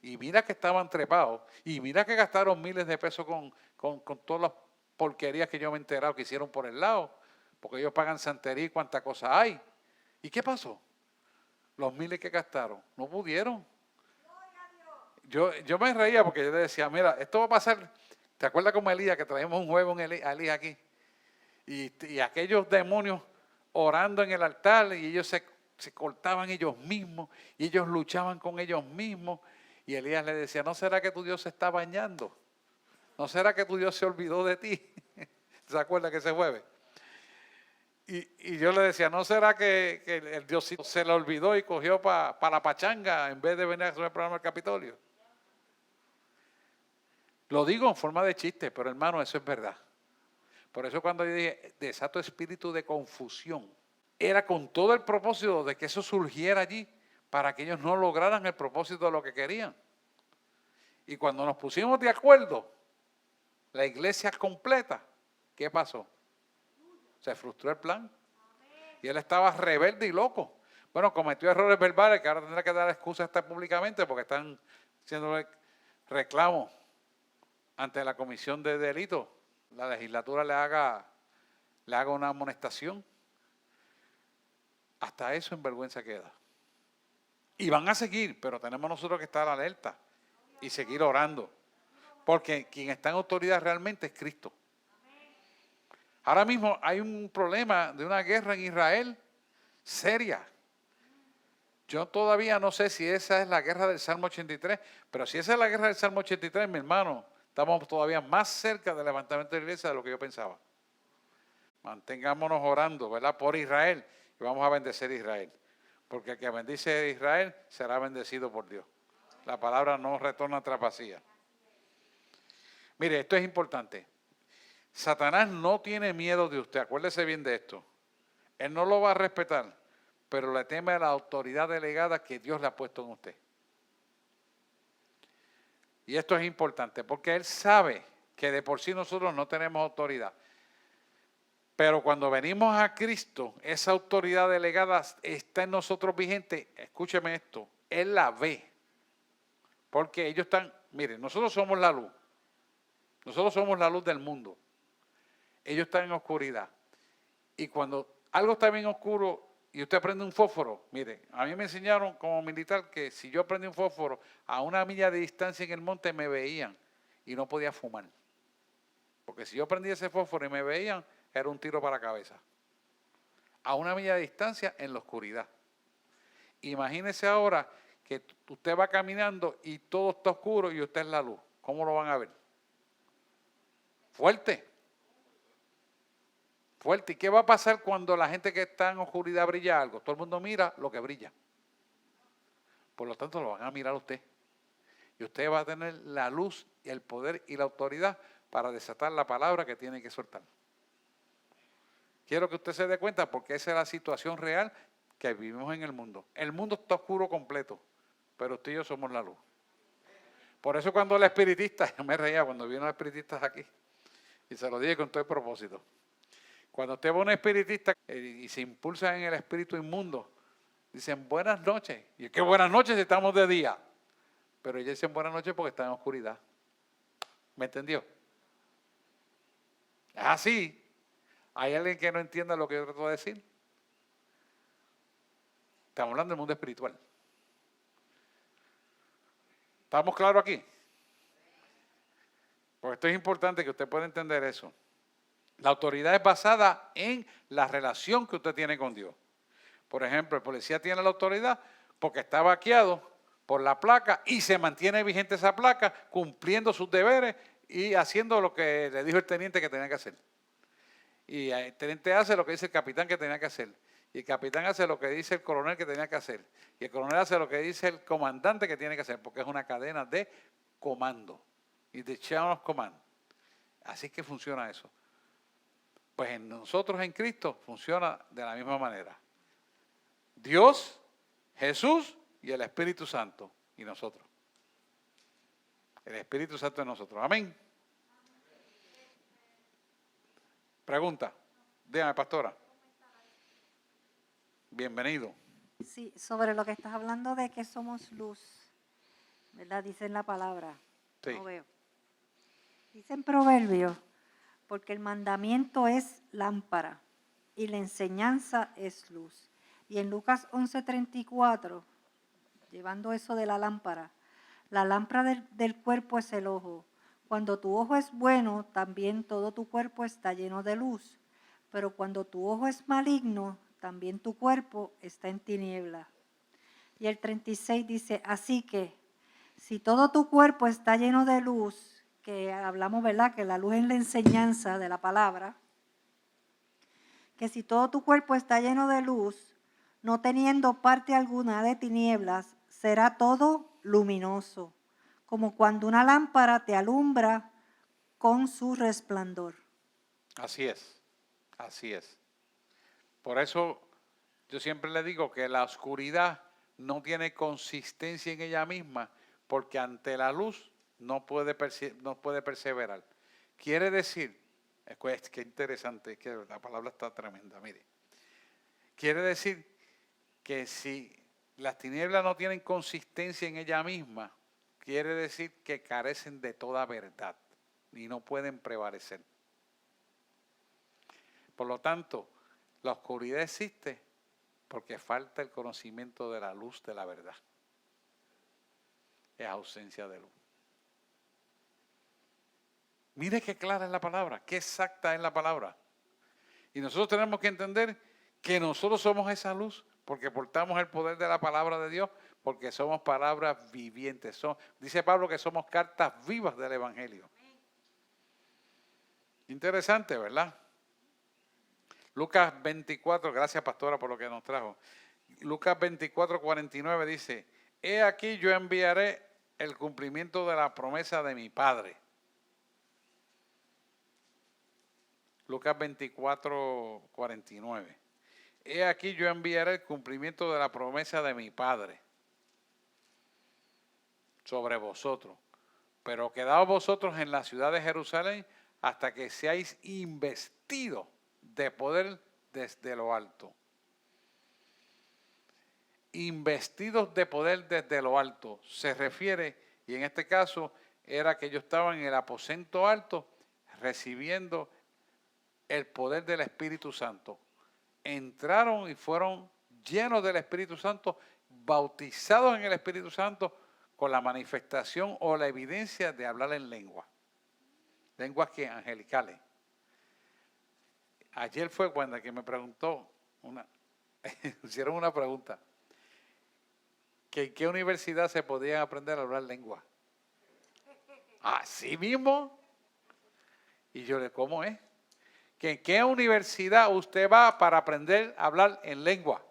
Y mira que estaban trepados. Y mira que gastaron miles de pesos con todas las porquerías que yo me he enterado que hicieron por el lado. Porque ellos pagan santería y cuánta cosa hay. ¿Y qué pasó? Los miles que gastaron. No pudieron. Yo me reía porque yo le decía, mira, esto va a pasar. ¿Te acuerdas como Elías, que traíamos un juego a Elías aquí? Y aquellos demonios orando en el altar y ellos se cortaban ellos mismos y ellos luchaban con ellos mismos. Y Elías le decía, ¿no será que tu Dios se está bañando? ¿No será que tu Dios se olvidó de ti? ¿Se acuerda que ese jueves? Y yo le decía, ¿no será que el Dios se le olvidó y cogió para la pachanga en vez de venir a hacer el programa del Capitolio? Lo digo en forma de chiste, pero hermano, eso es verdad. Por eso cuando yo dije, desato espíritu de confusión, era con todo el propósito de que eso surgiera allí para que ellos no lograran el propósito de lo que querían. Y cuando nos pusimos de acuerdo, la iglesia completa, ¿qué pasó? Se frustró el plan. Y él estaba rebelde y loco. Bueno, cometió errores verbales que ahora tendrá que dar excusas hasta públicamente porque están haciendo reclamos ante la comisión de delitos. La legislatura le haga una amonestación. Hasta eso en vergüenza queda. Y van a seguir, pero tenemos nosotros que estar alerta y seguir orando. Porque quien está en autoridad realmente es Cristo. Ahora mismo hay un problema de una guerra en Israel seria. Yo todavía no sé si esa es la guerra del Salmo 83, pero si esa es la guerra del Salmo 83, mi hermano, estamos todavía más cerca del levantamiento de la iglesia de lo que yo pensaba. Mantengámonos orando, ¿verdad? Por Israel y vamos a bendecir a Israel. Porque el que bendice a Israel será bendecido por Dios. La palabra no retorna atrás vacía. Mire, esto es importante. Satanás no tiene miedo de usted, acuérdese bien de esto. Él no lo va a respetar, pero le teme a la autoridad delegada que Dios le ha puesto en usted. Y esto es importante porque él sabe que de por sí nosotros no tenemos autoridad. Pero cuando venimos a Cristo, esa autoridad delegada está en nosotros vigente. Escúcheme esto, Él la ve. Porque ellos están, miren, nosotros somos la luz. Nosotros somos la luz del mundo. Ellos están en oscuridad. Y cuando algo está bien oscuro y usted prende un fósforo, mire, a mí me enseñaron como militar que si yo prendí un fósforo a una milla de distancia en el monte me veían y no podía fumar. Porque si yo prendía ese fósforo y me veían, era un tiro para la cabeza. A una milla de distancia en la oscuridad. Imagínese ahora que usted va caminando y todo está oscuro y usted es la luz. ¿Cómo lo van a ver? Fuerte. Fuerte. ¿Y qué va a pasar cuando la gente que está en oscuridad brilla algo? Todo el mundo mira lo que brilla. Por lo tanto, lo van a mirar a usted. Y usted va a tener la luz, y el poder y la autoridad para desatar la palabra que tiene que soltar. Quiero que usted se dé cuenta porque esa es la situación real que vivimos en el mundo. El mundo está oscuro completo, pero usted y yo somos la luz. Por eso cuando el espiritista, yo me reía cuando vino los espiritistas aquí, y se lo dije con todo el propósito. Cuando usted ve a un espiritista y se impulsa en el espíritu inmundo, dicen buenas noches. Y es que buenas noches si estamos de día. Pero ellos dicen buenas noches porque están en oscuridad. ¿Me entendió? Es así. ¿Hay alguien que no entienda lo que yo trato de decir? Estamos hablando del mundo espiritual. ¿Estamos claros aquí? Porque esto es importante que usted pueda entender eso. La autoridad es basada en la relación que usted tiene con Dios. Por ejemplo, el policía tiene la autoridad porque está vaqueado por la placa y se mantiene vigente esa placa, cumpliendo sus deberes y haciendo lo que le dijo el teniente que tenía que hacer. Y el teniente hace lo que dice el capitán que tenía que hacer. Y el capitán hace lo que dice el coronel que tenía que hacer. Y el coronel hace lo que dice el comandante que tiene que hacer, porque es una cadena de comando y de chain of command. Así que funciona eso. Pues en nosotros en Cristo funciona de la misma manera. Dios, Jesús y el Espíritu Santo y nosotros. El Espíritu Santo en nosotros. Amén. Pregunta. Dígame, pastora. Bienvenido. Sí, sobre lo que estás hablando de que somos luz, ¿verdad? Dice en la palabra. Sí. No veo. Dice en Proverbios, porque el mandamiento es lámpara y la enseñanza es luz. Y en Lucas 11:34, llevando eso de la lámpara del cuerpo es el ojo. Cuando tu ojo es bueno, también todo tu cuerpo está lleno de luz. Pero cuando tu ojo es maligno, también tu cuerpo está en tiniebla. Y el 36 dice, así que si todo tu cuerpo está lleno de luz, que hablamos, ¿verdad? Que la luz es la enseñanza de la palabra, que si todo tu cuerpo está lleno de luz, no teniendo parte alguna de tinieblas, será todo luminoso, como cuando una lámpara te alumbra con su resplandor. Así es. Así es. Por eso yo siempre le digo que la oscuridad no tiene consistencia en ella misma, porque ante la luz no puede perseverar. Quiere decir, es que interesante, es que la palabra está tremenda, mire. Quiere decir que si las tinieblas no tienen consistencia en ella misma, quiere decir que carecen de toda verdad y no pueden prevalecer. Por lo tanto, la oscuridad existe porque falta el conocimiento de la luz de la verdad. Es ausencia de luz. Mire qué clara es la palabra, qué exacta es la palabra. Y nosotros tenemos que entender que nosotros somos esa luz porque portamos el poder de la palabra de Dios, porque somos palabras vivientes. Dice Pablo que somos cartas vivas del Evangelio. Interesante, ¿verdad? Lucas 24, gracias pastora por lo que nos trajo. Lucas 24, 49 dice, he aquí yo enviaré el cumplimiento de la promesa de mi Padre. Lucas 24, 49. He aquí yo enviaré el cumplimiento de la promesa de mi Padre sobre vosotros. Pero quedaos vosotros en la ciudad de Jerusalén hasta que seáis investidos de poder desde lo alto. Investidos de poder desde lo alto. Se refiere, y en este caso era que ellos estaban en el aposento alto recibiendo el poder del Espíritu Santo. Entraron y fueron llenos del Espíritu Santo, bautizados en el Espíritu Santo con la manifestación o la evidencia de hablar en lengua. Lenguas que angelicales. Ayer fue cuando que me preguntó, hicieron una pregunta, que en qué universidad se podía aprender a hablar lengua. ¿Así mismo? Y yo le digo, ¿cómo es? ¿Que en qué universidad usted va para aprender a hablar en lengua?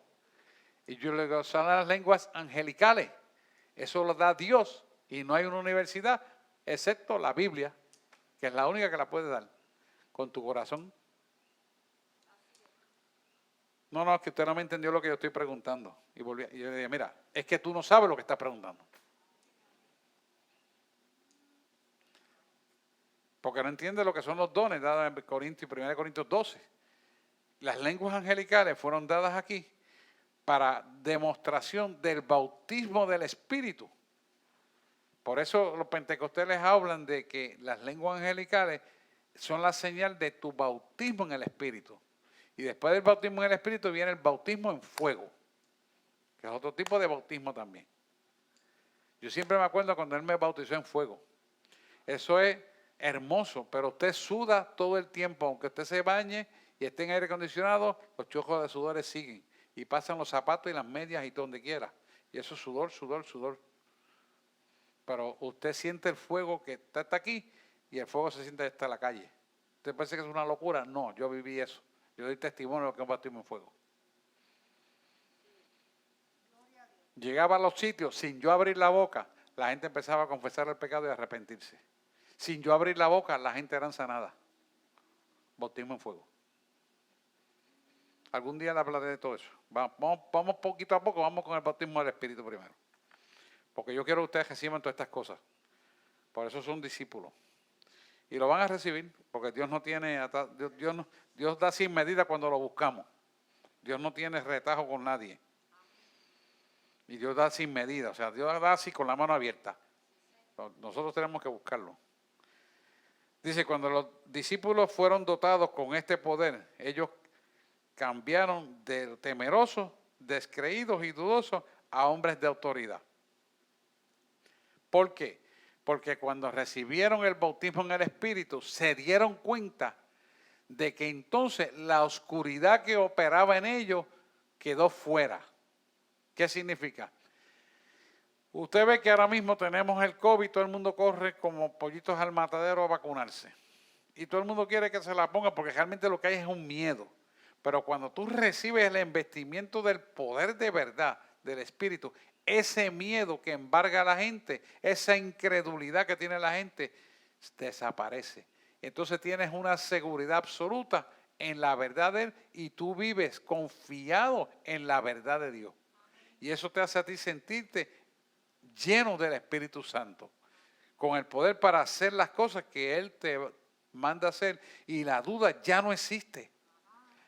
Y yo le digo, son las lenguas angelicales. Eso lo da Dios. Y no hay una universidad, excepto la Biblia, que es la única que la puede dar, con tu corazón. No, es que usted no me entendió lo que yo estoy preguntando. Y yo le dije, mira, es que tú no sabes lo que estás preguntando. Porque no entiende lo que son los dones dados en 1 Corintios 12. Las lenguas angelicales fueron dadas aquí para demostración del bautismo del Espíritu. Por eso los pentecostales hablan de que las lenguas angelicales son la señal de tu bautismo en el Espíritu. Y después del bautismo en el Espíritu viene el bautismo en fuego, que es otro tipo de bautismo también. Yo siempre me acuerdo cuando él me bautizó en fuego. Eso es hermoso, pero usted suda todo el tiempo, aunque usted se bañe y esté en aire acondicionado, los chorros de sudores siguen y pasan los zapatos y las medias y donde quiera. Y eso es sudor, sudor, sudor. Pero usted siente el fuego que está aquí y el fuego se siente hasta la calle. ¿Usted parece que es una locura? No, yo viví eso. Yo doy testimonio de lo que es un bautismo en fuego. Llegaba a los sitios sin yo abrir la boca, la gente empezaba a confesar el pecado y a arrepentirse. Sin yo abrir la boca, la gente era sanada. Bautismo en fuego. Algún día le hablaré de todo eso. Vamos poquito a poco, vamos con el bautismo del Espíritu primero. Porque yo quiero que ustedes reciban todas estas cosas. Por eso son discípulos. Y lo van a recibir, porque Dios no tiene, Dios da sin medida cuando lo buscamos. Dios no tiene retajo con nadie. Y Dios da sin medida, o sea, Dios da así con la mano abierta. Nosotros tenemos que buscarlo. Dice, cuando los discípulos fueron dotados con este poder, ellos cambiaron de temerosos, descreídos y dudosos a hombres de autoridad. ¿Por qué? Porque cuando recibieron el bautismo en el Espíritu, se dieron cuenta de que entonces la oscuridad que operaba en ellos quedó fuera. ¿Qué significa? Usted ve que ahora mismo tenemos el COVID, todo el mundo corre como pollitos al matadero a vacunarse. Y todo el mundo quiere que se la ponga porque realmente lo que hay es un miedo. Pero cuando tú recibes el investimiento del poder de verdad, del Espíritu, ese miedo que embarga a la gente, esa incredulidad que tiene la gente, desaparece. Entonces tienes una seguridad absoluta en la verdad de Él y tú vives confiado en la verdad de Dios. Y eso te hace a ti sentirte lleno del Espíritu Santo, con el poder para hacer las cosas que Él te manda hacer. Y la duda ya no existe.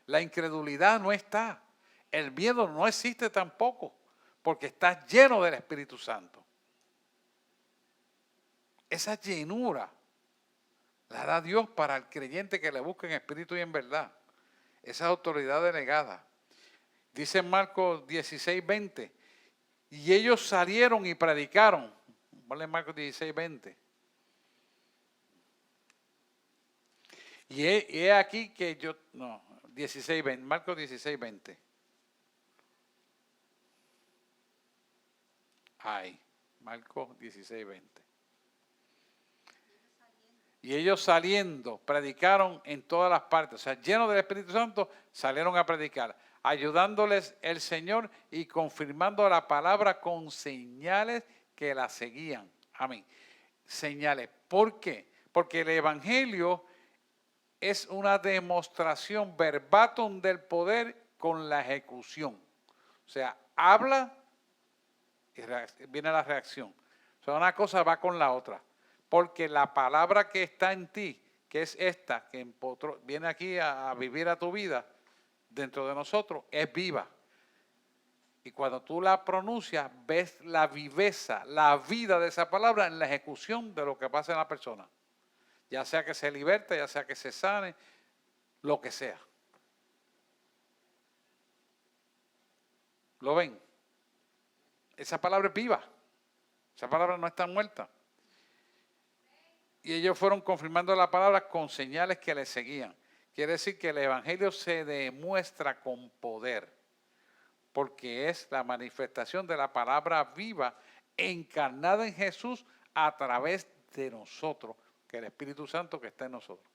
La incredulidad no está. El miedo no existe tampoco, porque estás lleno del Espíritu Santo. Esa llenura la da Dios para el creyente que le busca en espíritu y en verdad. Esa autoridad delegada. Dice en Marcos 16:20, y ellos salieron y predicaron. Ponle Marcos 16:20. Y he aquí que yo, no, 16:20, Marcos 16:20. Ay, Marcos 16:20. Y ellos saliendo, predicaron en todas las partes. O sea, llenos del Espíritu Santo, salieron a predicar, ayudándoles el Señor y confirmando la palabra con señales que la seguían. Amén. Señales. ¿Por qué? Porque el Evangelio es una demostración verbatim del poder con la ejecución. O sea, habla y viene la reacción. O sea, una cosa va con la otra. Porque la palabra que está en ti, que es esta, que viene aquí a vivir a tu vida, dentro de nosotros, es viva. Y cuando tú la pronuncias, ves la viveza, la vida de esa palabra en la ejecución de lo que pasa en la persona. Ya sea que se liberte, ya sea que se sane, lo que sea. ¿Lo ven? Esa palabra es viva. Esa palabra no está muerta. Y ellos fueron confirmando la palabra con señales que le seguían. Quiere decir que el Evangelio se demuestra con poder, porque es la manifestación de la palabra viva encarnada en Jesús a través de nosotros, que el Espíritu Santo que está en nosotros.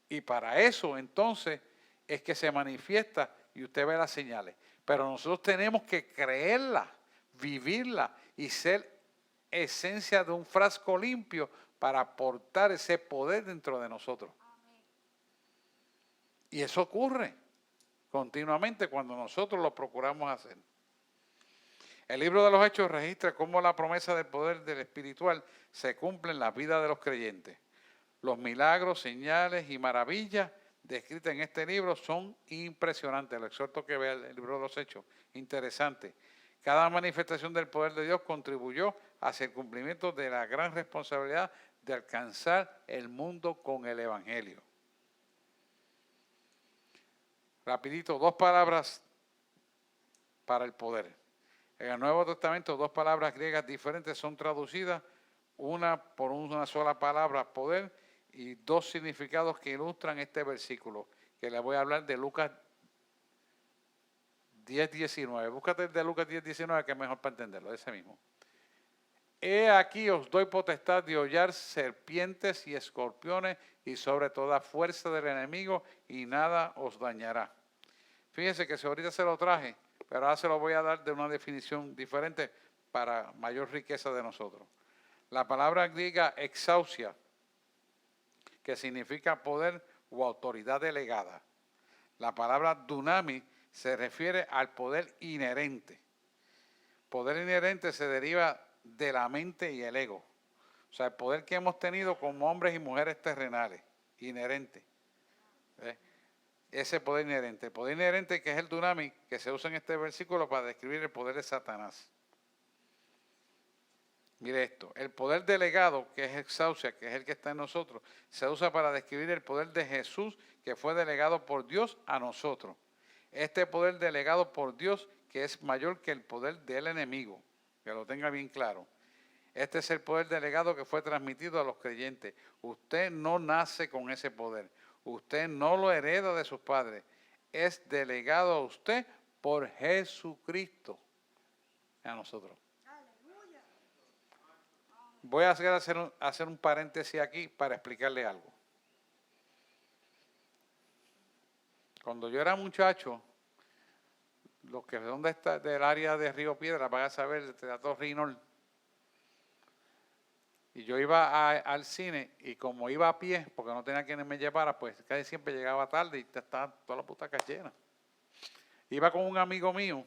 Y para eso entonces es que se manifiesta y usted ve las señales. Pero nosotros tenemos que creerla, vivirla y ser esencia de un frasco limpio para aportar ese poder dentro de nosotros. Amén. Y eso ocurre continuamente cuando nosotros lo procuramos hacer. El libro de los Hechos registra cómo la promesa del poder del espiritual se cumple en la vida de los creyentes. Los milagros, señales y maravillas descritas en este libro son impresionantes. Le exhorto que vea el libro de los Hechos. Interesante. Cada manifestación del poder de Dios contribuyó hacia el cumplimiento de la gran responsabilidad de alcanzar el mundo con el Evangelio. Rapidito, 2 palabras para el poder. En el Nuevo Testamento, 2 palabras griegas diferentes son traducidas por una sola palabra, poder, y dos significados que ilustran este versículo, que le voy a hablar de Lucas 10:19. Búscate el de Lucas 10:19, que es mejor para entenderlo, ese mismo. He aquí os doy potestad de hollar serpientes y escorpiones y sobre toda fuerza del enemigo, y nada os dañará. Fíjense que si ahorita se lo traje, pero ahora se lo voy a dar de una definición diferente para mayor riqueza de nosotros. La palabra griega exousia, que significa poder o autoridad delegada. La palabra dunamis se refiere al poder inherente. Poder inherente se deriva de la mente y el ego. O sea, el poder que hemos tenido como hombres y mujeres terrenales, inherente. Ese poder inherente. El poder inherente, que es el dunamis, que se usa en este versículo para describir el poder de Satanás. Mire esto, el poder delegado, que es exousia, que es el que está en nosotros, se usa para describir el poder de Jesús, que fue delegado por Dios a nosotros. Este poder delegado por Dios, que es mayor que el poder del enemigo, que lo tenga bien claro. Este es el poder delegado que fue transmitido a los creyentes. Usted no nace con ese poder. Usted no lo hereda de sus padres. Es delegado a usted por Jesucristo a nosotros. Voy a hacer un paréntesis aquí para explicarle algo. Cuando yo era muchacho, los que son del área de Río Piedra van a saber del Teatro Rinol. Y yo iba al cine, y como iba a pie, porque no tenía quien me llevara, pues casi siempre llegaba tarde y estaban todas las butacas llenas. Iba con un amigo mío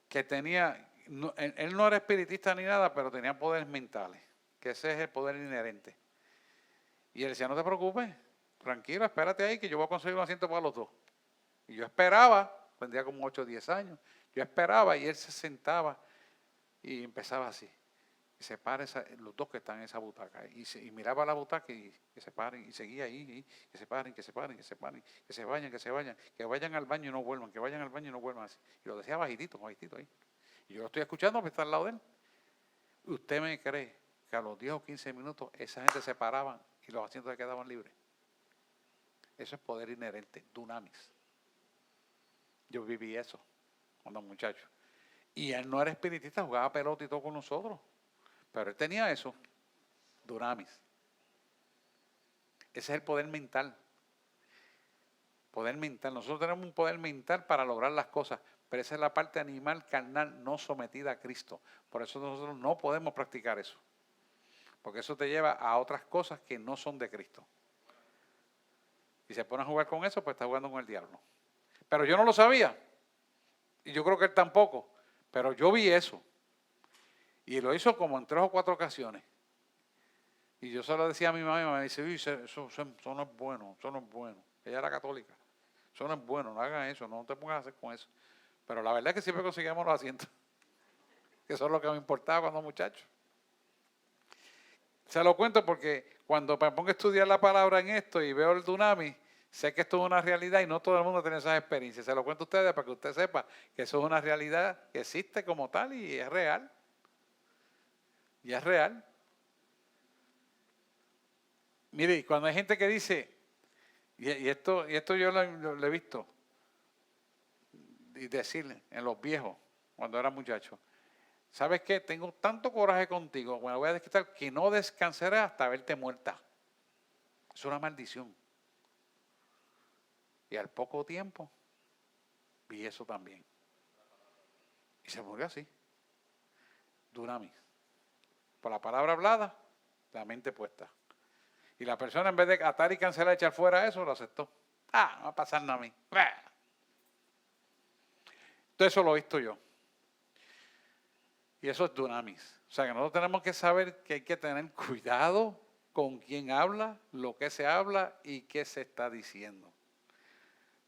que tenía, él no era espiritista ni nada, pero tenía poderes mentales, que ese es el poder inherente. Y él decía, no te preocupes, tranquilo, espérate ahí que yo voy a conseguir un asiento para los dos. Y yo esperaba, tendría como 8 o 10 años, yo esperaba y él se sentaba y empezaba así. Y se para los dos que están en esa butaca. Y miraba la butaca y que se paren, y seguía ahí, que se paren, que se paren, que se paren, que se vayan, que vayan al baño y no vuelvan, que vayan al baño y no vuelvan así. Y lo decía bajitito, bajitito ahí. Y yo lo estoy escuchando porque está al lado de él. ¿Usted me cree que a los 10 o 15 minutos esa gente se paraban y los asientos se quedaban libres? Eso es poder inherente, dunamis. Yo viví eso cuando muchacho. Y él no era espiritista, jugaba pelota y todo con nosotros. Pero él tenía eso, dunamis. Ese es el poder mental. Poder mental. Nosotros tenemos un poder mental para lograr las cosas, pero esa es la parte animal, carnal, no sometida a Cristo. Por eso nosotros no podemos practicar eso. Porque eso te lleva a otras cosas que no son de Cristo. Y se pone a jugar con eso, pues está jugando con el diablo. Pero yo no lo sabía. Y yo creo que él tampoco. Pero yo vi eso. Y lo hizo como en 3 o 4 ocasiones. Y yo se lo decía a mi mamá, y mi mamá me dice, uy, eso no es bueno, eso no es bueno. Ella era católica. Eso no es bueno, no hagan eso, no te pongas a hacer con eso. Pero la verdad es que siempre conseguíamos los asientos. Que eso es lo que me importaba cuando muchacho. Se lo cuento porque cuando me pongo a estudiar la palabra en esto y veo el dunamis, sé que esto es una realidad y no todo el mundo tiene esas experiencias. Se lo cuento a ustedes para que usted sepa que eso es una realidad que existe como tal y es real. Y es real. Mire, cuando hay gente que dice, y esto yo lo he visto, y decirle en los viejos, cuando era muchacho, ¿sabes qué? Tengo tanto coraje contigo, me voy a desquitar que no descansaré hasta verte muerta. Es una maldición. Y al poco tiempo vi eso también. Y se murió así. Dunamis. Por la palabra hablada, la mente puesta. Y la persona, en vez de atar y cancelar, echar fuera eso, lo aceptó. No va a pasar nada a mí. Todo eso lo he visto yo. Y eso es dunamis. O sea que nosotros tenemos que saber que hay que tener cuidado con quién habla, lo que se habla y qué se está diciendo.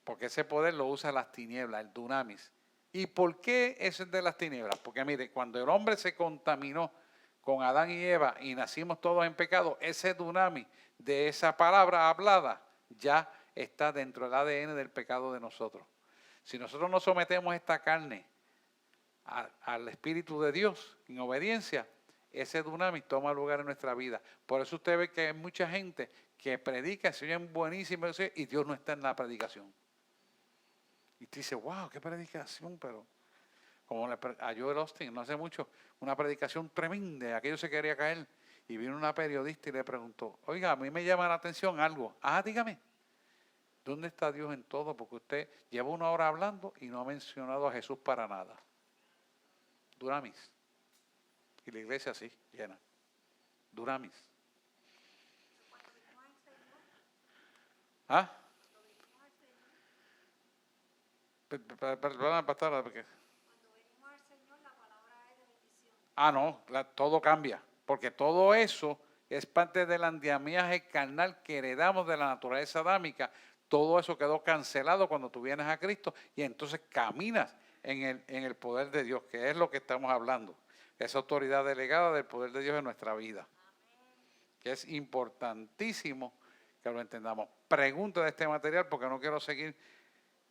Porque ese poder lo usa las tinieblas, el dunamis. ¿Y por qué eso es de las tinieblas? Porque mire, cuando el hombre se contaminó con Adán y Eva y nacimos todos en pecado, ese dunamis de esa palabra hablada ya está dentro del ADN del pecado de nosotros. Si nosotros no sometemos esta carne al Espíritu de Dios en obediencia, ese dunamis toma lugar en nuestra vida. Por eso usted ve que hay mucha gente que predica, se oyen buenísimos y Dios no está en la predicación. Y tú dices, wow, qué predicación, pero como a Joel Austin no hace mucho, una predicación tremenda, aquello se quería caer. Y vino una periodista y le preguntó, oiga, a mí me llama la atención algo. Dígame, ¿dónde está Dios en todo? Porque usted lleva 1 hora hablando y no ha mencionado a Jesús para nada. Dunamis. Y la iglesia así, llena. Dunamis. Perdona, pastora, porque... no, todo cambia, porque todo eso es parte del andamiaje carnal que heredamos de la naturaleza adámica. Todo eso quedó cancelado cuando tú vienes a Cristo y entonces caminas en el poder de Dios, que es lo que estamos hablando. Esa autoridad delegada del poder de Dios en nuestra vida. Que es importantísimo que lo entendamos. Pregunta de este material porque no quiero seguir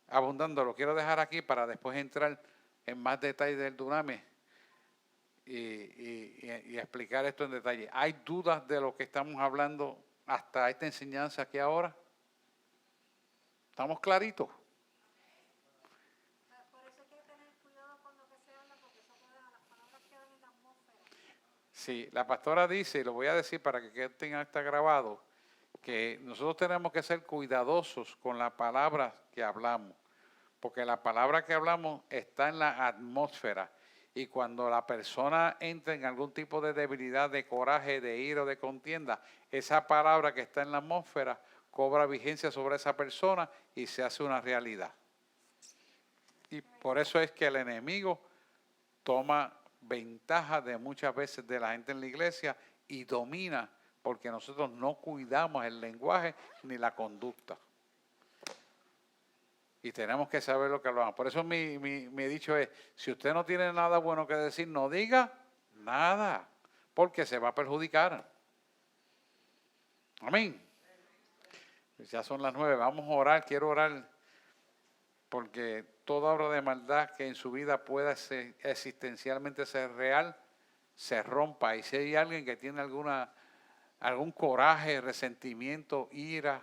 abundando, lo quiero dejar aquí para después entrar en más detalle del dunamis y explicar esto en detalle. ¿Hay dudas de lo que estamos hablando hasta esta enseñanza aquí ahora? ¿Estamos claritos? Por eso hay que tener cuidado con lo que se habla, porque eso puede dejar las palabras quedan en la atmósfera. Sí, la pastora dice, y lo voy a decir para que quede acta grabado, que nosotros tenemos que ser cuidadosos con las palabras que hablamos, porque la palabra que hablamos está en la atmósfera y cuando la persona entra en algún tipo de debilidad, de coraje, de ira o de contienda, esa palabra que está en la atmósfera cobra vigencia sobre esa persona y se hace una realidad. Y por eso es que el enemigo toma ventaja de muchas veces de la gente en la iglesia y domina porque nosotros no cuidamos el lenguaje ni la conducta. Y tenemos que saber lo que hablamos. Por eso mi dicho es, si usted no tiene nada bueno que decir, no diga nada, porque se va a perjudicar. Amén. Ya son las 9, vamos a orar, quiero orar, porque toda obra de maldad que en su vida pueda ser, existencialmente ser real, se rompa. Y si hay alguien que tiene algún coraje, resentimiento, ira,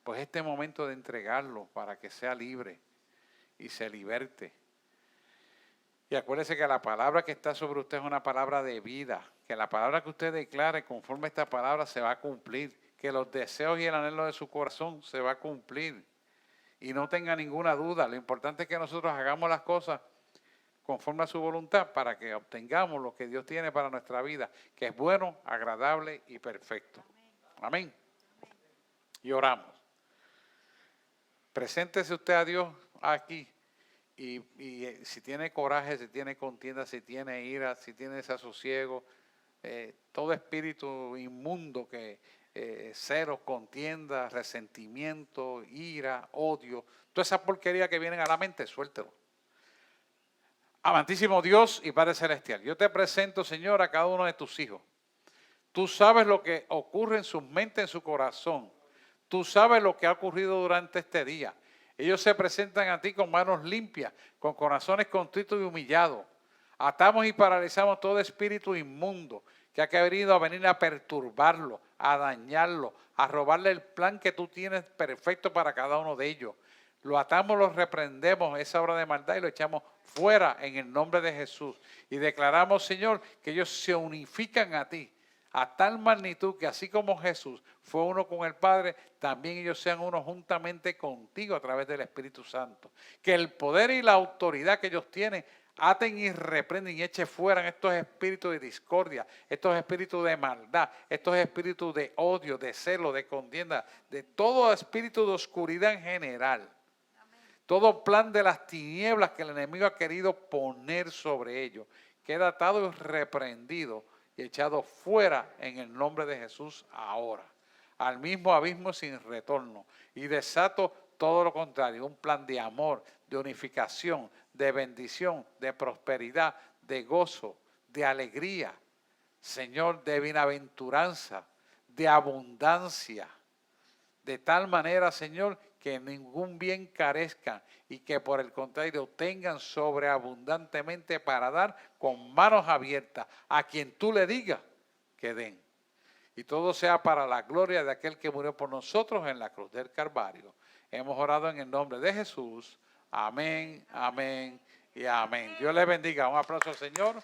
pues este momento de entregarlo para que sea libre y se liberte. Y acuérdese que la palabra que está sobre usted es una palabra de vida, que la palabra que usted declare conforme a esta palabra se va a cumplir, que los deseos y el anhelo de su corazón se va a cumplir. Y no tenga ninguna duda, lo importante es que nosotros hagamos las cosas conforme a su voluntad para que obtengamos lo que Dios tiene para nuestra vida, que es bueno, agradable y perfecto. Amén. Y oramos. Preséntese usted a Dios aquí y si tiene coraje, si tiene contienda, si tiene ira, si tiene desasosiego, todo espíritu inmundo que celos, contienda, resentimiento, ira, odio, toda esa porquería que vienen a la mente, suéltelo. Amantísimo Dios y Padre Celestial, yo te presento, Señor, a cada uno de tus hijos. Tú sabes lo que ocurre en sus mentes, en su corazón. Tú sabes lo que ha ocurrido durante este día. Ellos se presentan a ti con manos limpias, con corazones contritos y humillados. Atamos y paralizamos todo espíritu inmundo que ha querido venir a perturbarlo, a dañarlo, a robarle el plan que tú tienes perfecto para cada uno de ellos. Lo atamos, lo reprendemos, esa obra de maldad y lo echamos fuera en el nombre de Jesús. Y declaramos, Señor, que ellos se unifican a ti a tal magnitud que así como Jesús fue uno con el Padre, también ellos sean uno juntamente contigo a través del Espíritu Santo. Que el poder y la autoridad que ellos tienen aten y reprenden y echen fuera estos espíritus de discordia, estos espíritus de maldad, estos espíritus de odio, de celo, de contienda, de todo espíritu de oscuridad en general. Todo plan de las tinieblas que el enemigo ha querido poner sobre ellos queda atado y reprendido y echado fuera en el nombre de Jesús ahora, al mismo abismo sin retorno. Y desato todo lo contrario, un plan de amor, de unificación, de bendición, de prosperidad, de gozo, de alegría, Señor, de bienaventuranza, de abundancia. De tal manera, Señor, que ningún bien carezcan y que por el contrario tengan sobreabundantemente para dar con manos abiertas a quien tú le digas que den. Y todo sea para la gloria de aquel que murió por nosotros en la cruz del Calvario. Hemos orado en el nombre de Jesús. Amén, amén y amén. Dios les bendiga. Un aplauso al Señor.